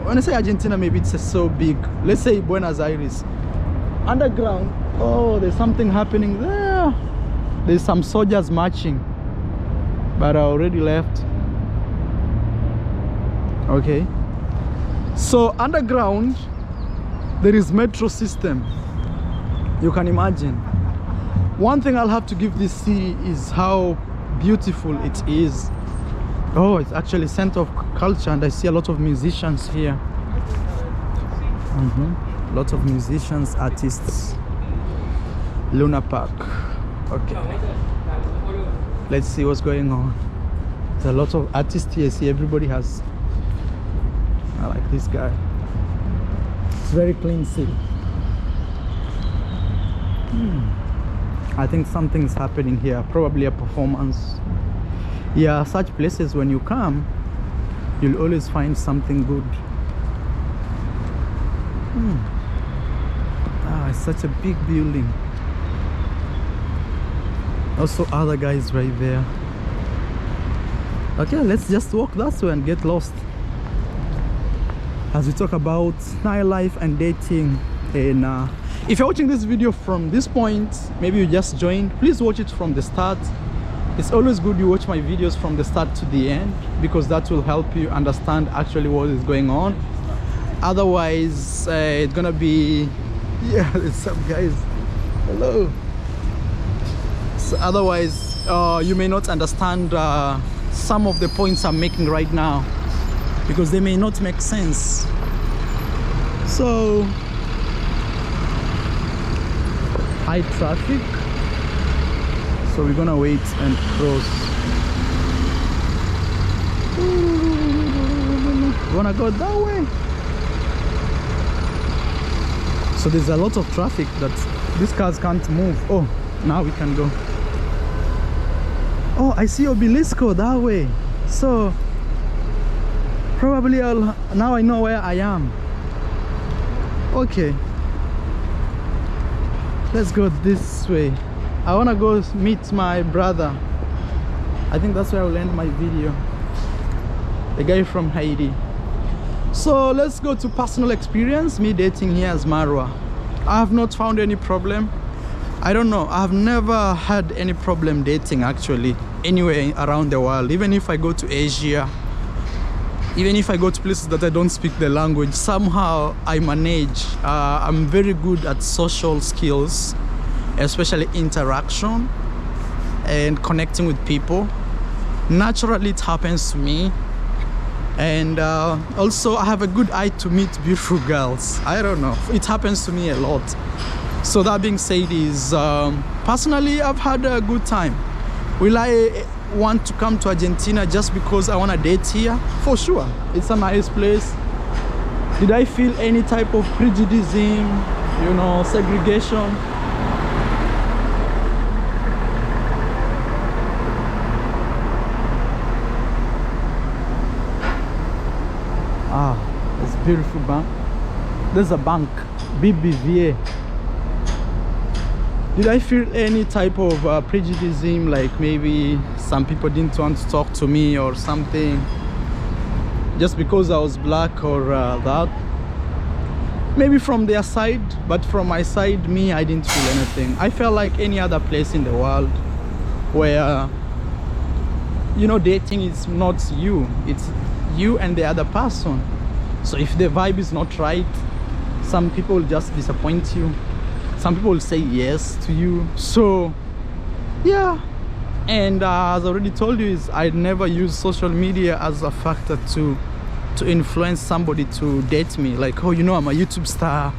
When I say Argentina, maybe it's so big. Let's say Buenos Aires. Underground, oh, there's something happening there. There's some soldiers marching, but I already left. Okay. So underground, there is metro system. You can imagine. One thing I'll have to give this city is how beautiful it is. Oh, it's actually center of culture, and I see a lot of musicians here. Lots of musicians, artists. Luna Park. Okay, let's see what's going on. There's a lot of artists here. See, everybody has, I like this guy. It's very clean city. I think something's happening here, probably a performance. Yeah, such places, when you come, you'll always find something good. It's such a big building. Also other guys right there. Okay, let's just walk that way and get lost as we talk about nightlife and dating. And if you're watching this video from this point, maybe you just joined, please watch it from the start. It's always good you watch my videos from the start to the end, because that will help you understand actually what is going on. Otherwise it's gonna be, yeah, there's some guys, hello. So otherwise you may not understand some of the points I'm making right now, because they may not make sense. So high traffic, so we're gonna wait and cross. Wanna go that way? So there's a lot of traffic that these cars can't move. Oh, now we can go. Oh, I see Obelisco that way. So probably now I know where I am. Okay, let's go this way. I want to go meet my brother. I think that's where I will end my video. The guy from Haiti. So let's go to personal experience, me dating here as Marwa. I have not found any problem. I don't know, I have never had any problem dating actually anywhere around the world. Even if I go to Asia, even if I go to places that I don't speak the language, somehow I manage. I'm very good at social skills, especially interaction and connecting with people. Naturally it happens to me. And also I have a good eye to meet beautiful girls. I don't know, it happens to me a lot. So that being said, is personally I've had a good time. Will I want to come to Argentina just because I want to date here? For sure, it's a nice place. Did I feel any type of prejudice, you know, segregation? It's a beautiful bank. There's a bank, BBVA. Did I feel any type of prejudice, like maybe some people didn't want to talk to me or something just because I was black or that? Maybe from their side, but from my side, me, I didn't feel anything. I felt like any other place in the world where, you know, dating is not you, it's you and the other person. So if the vibe is not right, some people will just disappoint you. Some people will say yes to you. So yeah, and as I already told you, is I never use social media as a factor to influence somebody to date me. Like, oh, you know, I'm a YouTube star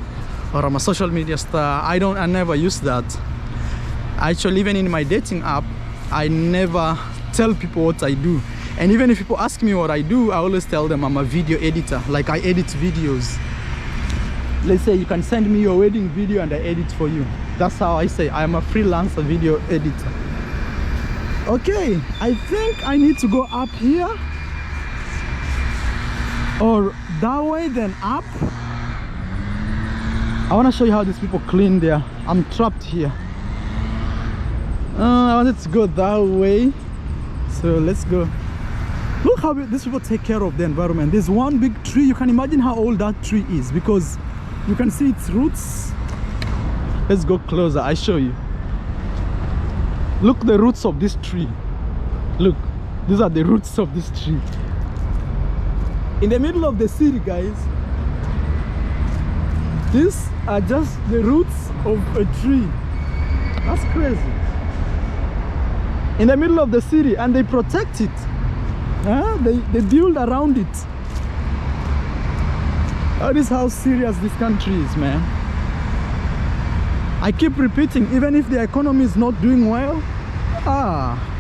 or I'm a social media star. I never use that. Actually, even in my dating app, I never tell people what I do. And even if people ask me what I do, I always tell them I'm a video editor. Like, I edit videos. Let's say you can send me your wedding video and I edit for you. That's how I say I am a freelancer video editor. Okay, I think I need to go up here or that way, then up. I want to show you how these people clean there. I'm trapped here. I wanted to go that way, so let's go. Look how these people take care of the environment. There's one big tree. You can imagine how old that tree is, because you can see its roots. Let's go closer, I show you. Look the roots of this tree. Look, these are the roots of this tree. In the middle of the city, guys. These are just the roots of a tree. That's crazy. In the middle of the city, and they protect it. They build around it. That is how serious this country is, man. I keep repeating, even if the economy is not doing well,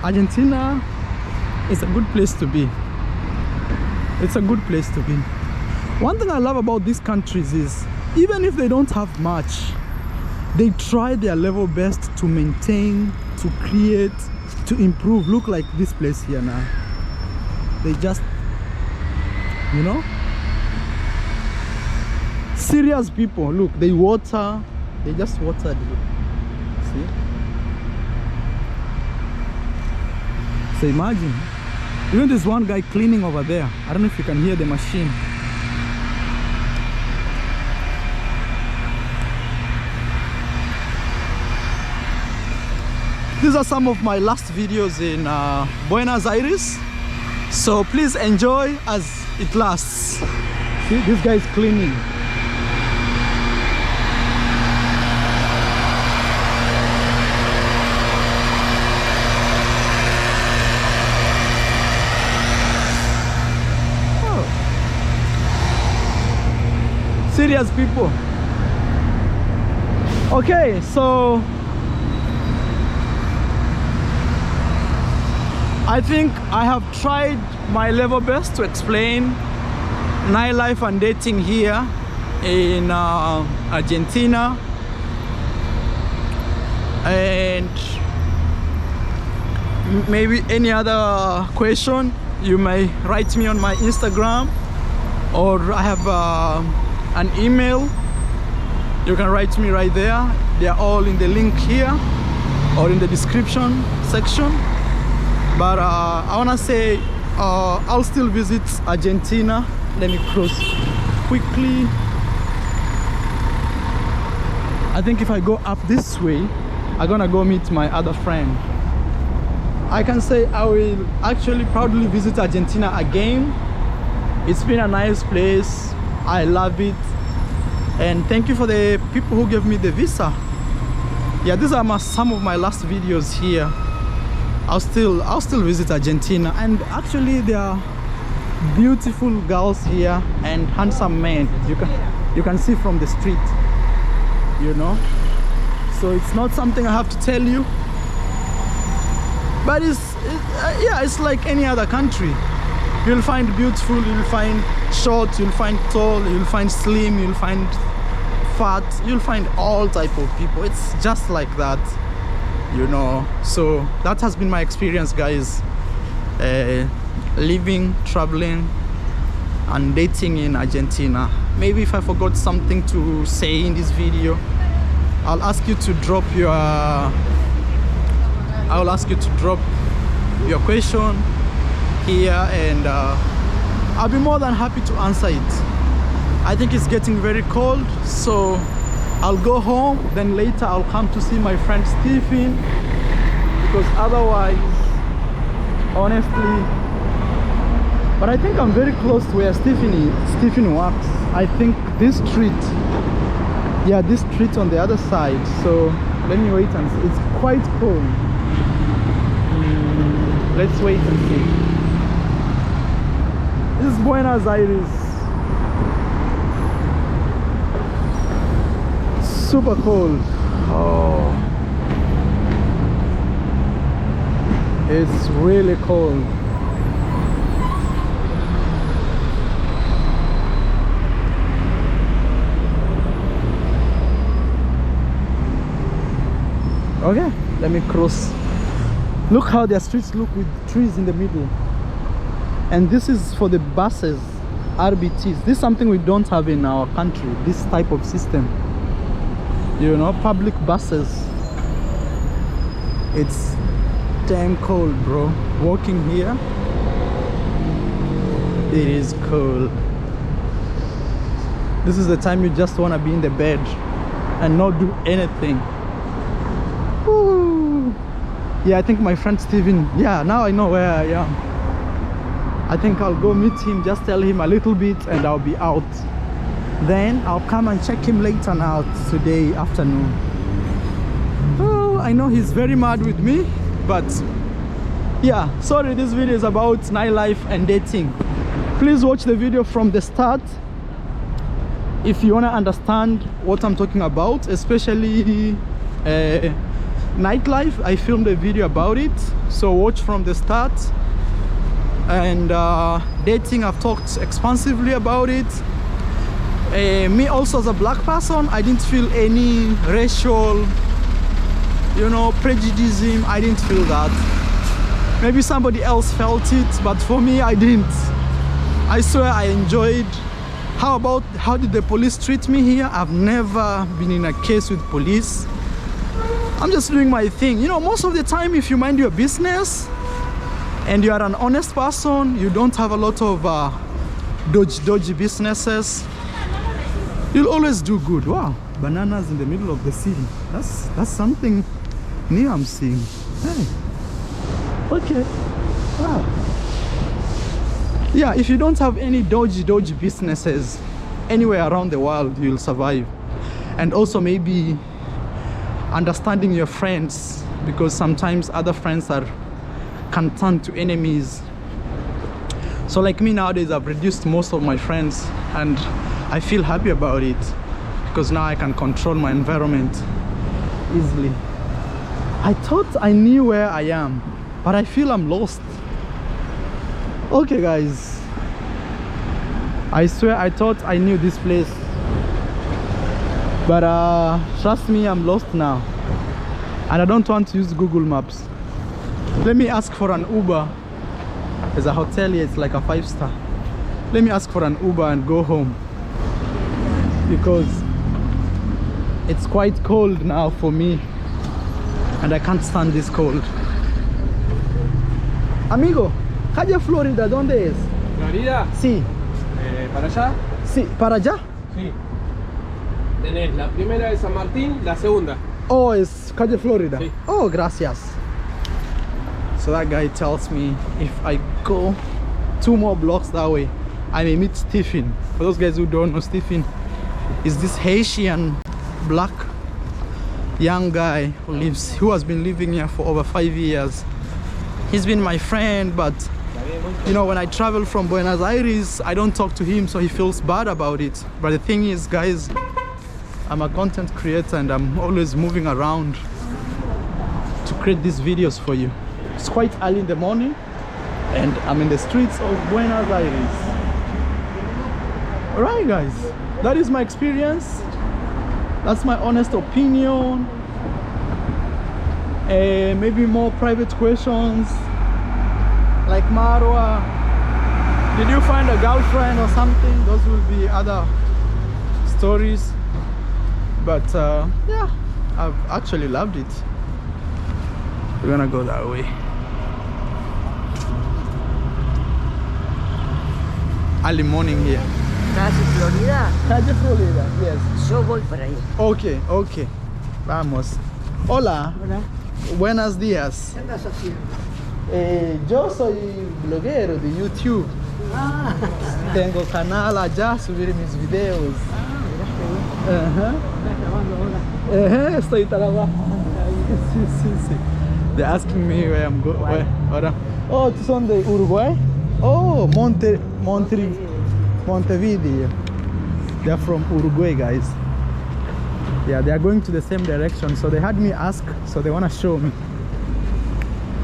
Argentina is a good place to be. It's a good place to be. One thing I love about these countries is, even if they don't have much, they try their level best to maintain, to create, to improve. Look like this place here now. They just, you know, serious people. Look, they water. They just watered it. See? So imagine. Even there's one guy cleaning over there. I don't know if you can hear the machine. These are some of my last videos in Buenos Aires. So please enjoy as it lasts. See, this guy is cleaning. Serious people. Okay, so I think I have tried my level best to explain nightlife and dating here in Argentina, and maybe any other question you may write me on my Instagram, or I have an email. You can write me right there. They are all in the link here or in the description section. But I want to say I'll still visit Argentina. Let me cross quickly. I think if I go up this way, I'm gonna go meet my other friend. I can say I will actually proudly visit Argentina again. It's been a nice place. I love it, and thank you for the people who gave me the visa. Yeah, these are some of my last videos here. I'll still visit Argentina, and actually there are beautiful girls here and handsome men. You can see from the street, you know. So it's not something I have to tell you, but yeah, it's like any other country. You'll find beautiful, you'll find short, you'll find tall, you'll find slim, you'll find fat, you'll find all type of people. It's just like that, you know. So that has been my experience, guys, living, traveling and dating in Argentina. Maybe if I forgot something to say in this video, I'll ask you to drop your question here, and I'll be more than happy to answer it. I think it's getting very cold, so I'll go home, then later I'll come to see my friend Stephen, because otherwise, honestly, but I think I'm very close to where Stephen works. I think this street, yeah, this street on the other side. So let me wait and see. It's quite cold. Let's wait and see. This is Buenos Aires. Super cold. Oh, it's really cold. Okay, let me cross. Look how their streets look with trees in the middle. And this is for the buses, RBTs. This is something we don't have in our country, this type of system. You know, public buses. It's damn cold, bro. Walking here, it is cold. This is the time you just want to be in the bed and not do anything. Woo. Yeah, I think my friend Steven, yeah, now I know where I am. I think I'll go meet him, just tell him a little bit and I'll be out. Then I'll come and check him later now, today afternoon. Oh, I know he's very mad with me, but yeah, sorry, this video is about nightlife and dating. Please watch the video from the start. if you want to understand what I'm talking about, especially nightlife. I filmed a video about it, so watch from the start. And dating, I've talked expansively about it. Me also as a black person, I didn't feel any racial, you know, prejudice. I didn't feel that. Maybe somebody else felt it, but for me, I didn't. I swear I enjoyed. How did the police treat me here? I've never been in a case with police. I'm just doing my thing. You know, most of the time, if you mind your business and you are an honest person, you don't have a lot of dodgy businesses, you'll always do good. Wow, bananas in the middle of the city. That's something new I'm seeing. Hey. Okay. Wow. Yeah, if you don't have any dodgy businesses anywhere around the world, you'll survive. And also maybe understanding your friends, because sometimes other friends can turn to enemies. So like me nowadays, I've reduced most of my friends, and I feel happy about it because now I can control my environment easily. I thought I knew where I am, but I feel I'm lost. Okay guys, I swear I thought I knew this place, but trust me, I'm lost now and I don't want to use Google Maps. Let me ask for an Uber. There's a hotel here, it's like a 5-star. Let me ask for an Uber and go home, because it's quite cold now for me and I can't stand this cold. Amigo, calle Florida, ¿dónde es?
¿Florida?
Sí.
¿Para allá?
Sí, ¿para allá?
Sí. Tenés la primera de San Martín, la segunda.
Oh, es calle Florida.
Sí.
Oh, gracias. So that guy tells me if I go 2 more blocks that way, I may meet Stephen. For those guys who don't know, Stephen is this Haitian black young guy who has been living here for over 5 years. He's been my friend, but you know, when I travel from Buenos Aires, I don't talk to him, so he feels bad about it. But the thing is, guys, I'm a content creator and I'm always moving around to create these videos for you. It's quite early in the morning and I'm in the streets of Buenos Aires. Alright guys, that is my experience. That's my honest opinion. Maybe more private questions like Marwa, did you find a girlfriend or something? Those will be other stories, but yeah, I've actually loved it. We're gonna go that way. Early morning here.
Calle Florida.
Calle Florida, yes.
Yo voy para ahí.
Okay, okay. Vamos. Hola.
Hola.
Buenos días.
¿Qué andas haciendo?
Yo soy bloguero de YouTube.
Ah,
Tengo canal allá, subir mis videos.
¿estás grabando ahora?
Estoy trabajando. Sí, sí, sí. They're asking me where I'm going. Ahora. Oh, ¿tú son de Uruguay? Oh, Montevideo. They're from Uruguay, guys. Yeah, they are going to the same direction, so they had me ask, so they want to show me.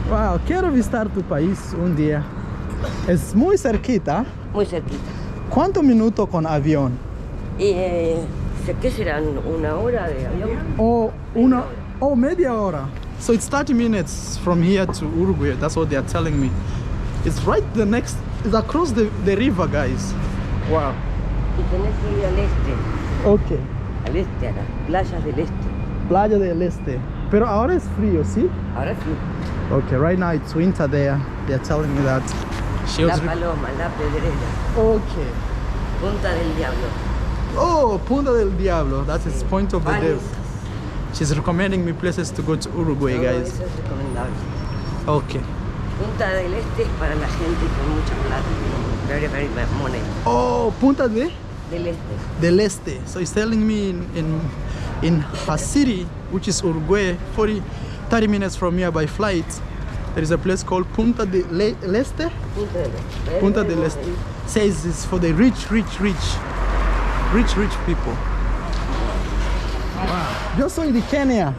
Wow, quiero visitar tu país un día. Es muy cerquita.
Muy cerquita.
¿Cuántos minutos con avión?
¿Qué serán? ¿1 hora de avión?
Media hora. So it's 30 minutes from here to Uruguay. That's what they are telling me. It's right it's across the river, guys. Wow.
Y tenés que ir al este.
Okay.
Al este, a las playas del este.
Playa del Este. Pero ahora es frío, ¿sí?
Ahora sí.
Okay, right now it's winter there. They're telling me that.
La Paloma, La Pedrera.
Okay.
Punta del Diablo.
Oh, Punta del Diablo. That is Point of the Devil.
Varias.
She's recommending me places to go to Uruguay,
Todo
guys.
eso es recomendable.
Okay.
Punta del Este es para la gente con mucha plata. Very money.
Oh, Punta del
Este.
So he's telling me in her city, which is Uruguay, 30 minutes from here by flight, there is a place called Punta del Este.
Punta del Este.
Punta del Este. Says it's for the rich. rich people. Wow. Yo soy de Kenia.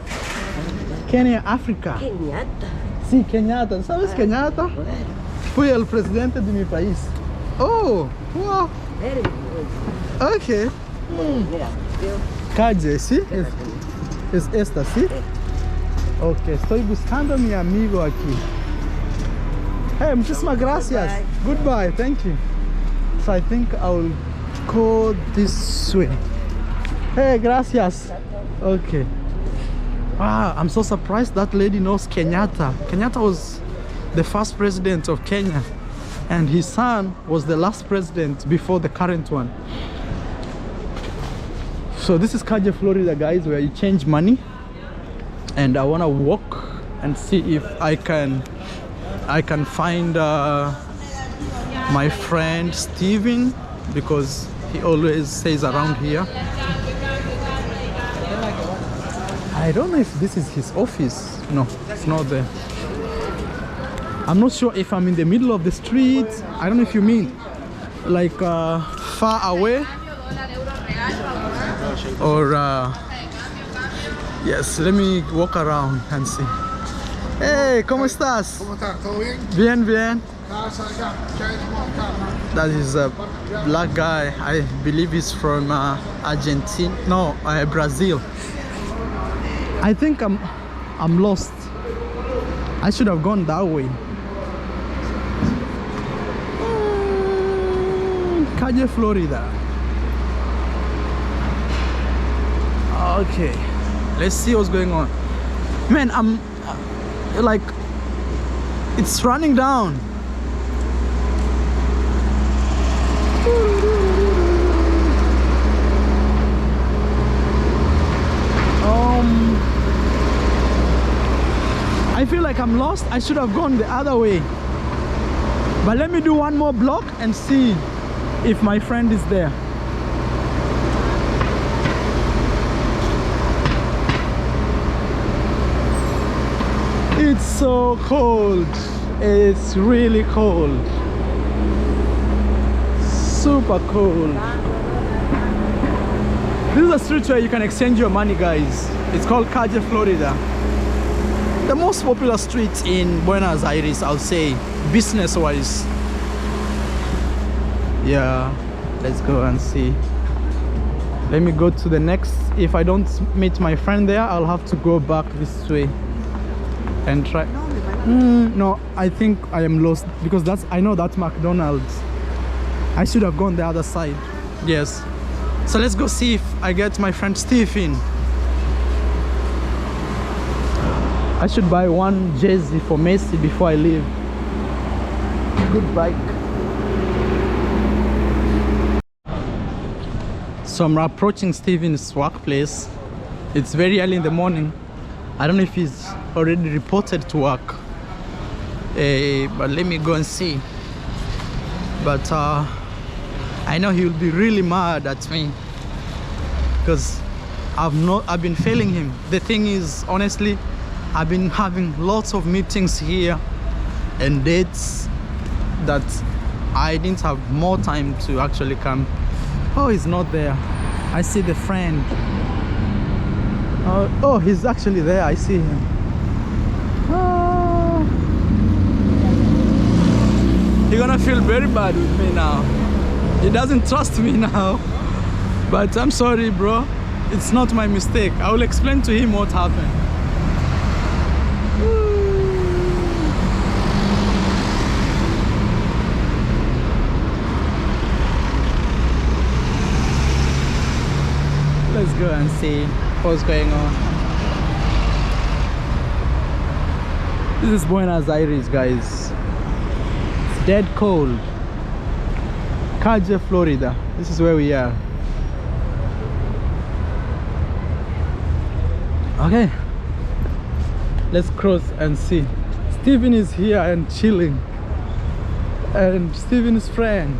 Kenia, África.
Kenyatta.
Sí, Kenyatta. ¿Sabes Kenyatta?
Bueno,
Fui el presidente de mi país. Oh, wow.
very good.
Ok.
Mira, veo.
Calle, ¿sí? Es esta, ¿sí? Ok, estoy buscando a mi amigo aquí. Hey, muchísimas gracias. Goodbye, thank you. So I think I'll go this way. Hey, gracias. Okay. Wow, I'm so surprised that lady knows Kenyatta. Kenyatta was the first president of Kenya, and his son was the last president before the current one. So this is Calle, Florida, guys, where you change money. And I want to walk and see if I can find my friend Steven, because he always stays around here. I don't know if this is his office. No, it's not there. I'm not sure if I'm in the middle of the street. I don't know if you mean like far away or yes, let me walk around and see. Hey, ¿cómo estás?
¿Cómo estás? ¿Todo bien?
Bien, bien.
Casa acá.
That is a black guy. I believe he's from Argentina. No, Brazil. I think I'm lost. I should have gone that way. Calle, Florida. Okay, let's see what's going on. Man, I'm like, it's running down. I feel like I'm lost. I should have gone the other way. But let me do one more block and see if my friend is there. It's so cold. It's really cold. Super cold. This is a street where you can exchange your money, guys. It's called Calle, Florida. The most popular street in Buenos Aires, I'll say, business-wise. Yeah, let's go and see. Let me go to the next. If I don't meet my friend there, I'll have to go back this way and try. No, I think I am lost because I know that's McDonald's. I should have gone the other side. Yes. So let's go see if I get my friend Stephen. I should buy one jersey for Messi before I leave. Good bike. So I'm approaching Stephen's workplace. It's very early in the morning. I don't know if he's already reported to work. But let me go and see. But I know he'll be really mad at me because I've been failing him. The thing is, honestly, I've been having lots of meetings here and dates that I didn't have more time to actually come. Oh, he's not there. I see the friend. Oh, he's actually there. I see him. Oh. He's gonna feel very bad with me now. He doesn't trust me now. But I'm sorry, bro. It's not my mistake. I will explain to him what happened. Let's go and see what's going on. This is Buenos Aires, guys. It's dead cold. Calle, Florida. This is where we are. Okay, let's cross and see. Steven is here and chilling. And Steven's friend.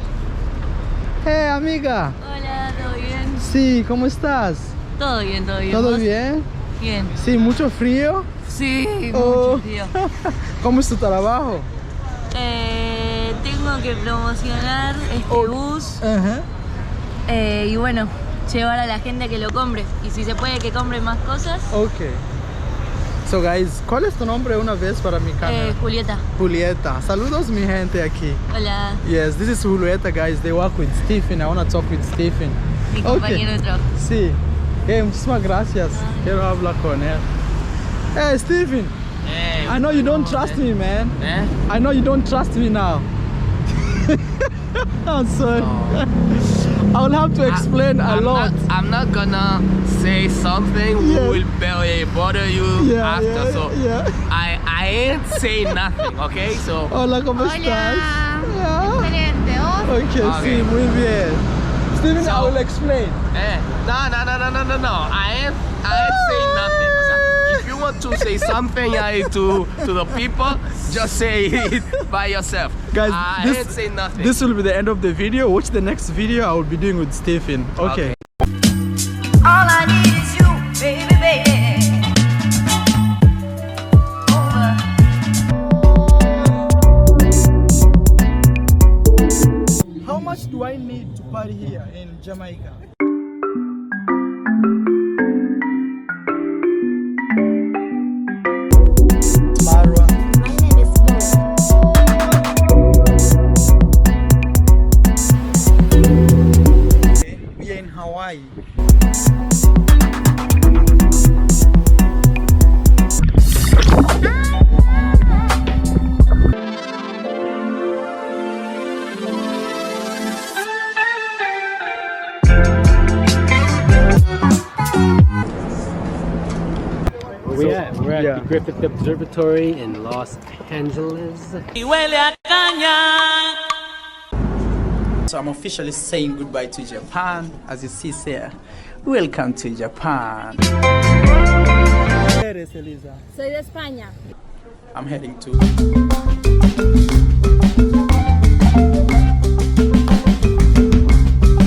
Hey, amiga.
Hola, ¿todo bien?
Sí, ¿cómo estás?
Todo bien, todo bien.
¿Todo
¿Vos?
bien?
Bien.
Sí, mucho frío.
Sí,
Oh.
mucho frío.
¿Cómo es tu trabajo?
Tengo que promocionar este bus
Ajá.
Y bueno, llevar a la gente que lo compre. Y si se puede que compre más cosas.
Okay. So guys, ¿cuál es tu nombre una vez para mi cámara?
Julieta.
Julieta. Saludos mi gente aquí.
Hola.
Yes, this is Julieta, guys. They work with Stephen. I want to talk with Stephen.
Mi compañero de trabajo.
Sí. Muchísimas gracias. Quiero hablar con él. Hey, Stephen.
Hey,
I know you don't trust me, man.
Eh?
I know you don't trust me now. I'm sorry. I'll have to explain a lot.
I'm not gonna say something
Yeah.
will bother you after, so I ain't saying nothing, okay? So
Hola, ¿cómo estás? Yeah.
Excelente.
Okay,
Okay.
sí, muy bien. Stephen, I
So-
will explain.
no. I ain't saying nothing. O sea, if you want to say something to the people, just say it by yourself.
Guys,
I ain't saying nothing.
this will be the end of the video. Watch the next video I will be doing with Stephen. Okay.
All I need is you, baby, baby.
How much do I need to party here in Jamaica? Marwa.
My name is
Okay, we are in Hawaii.
We're at
Yeah.
the Griffith Observatory in Los Angeles.
So I'm officially saying goodbye to Japan. As you see here, welcome to Japan. Eres, Elisa?
Soy de España.
I'm heading to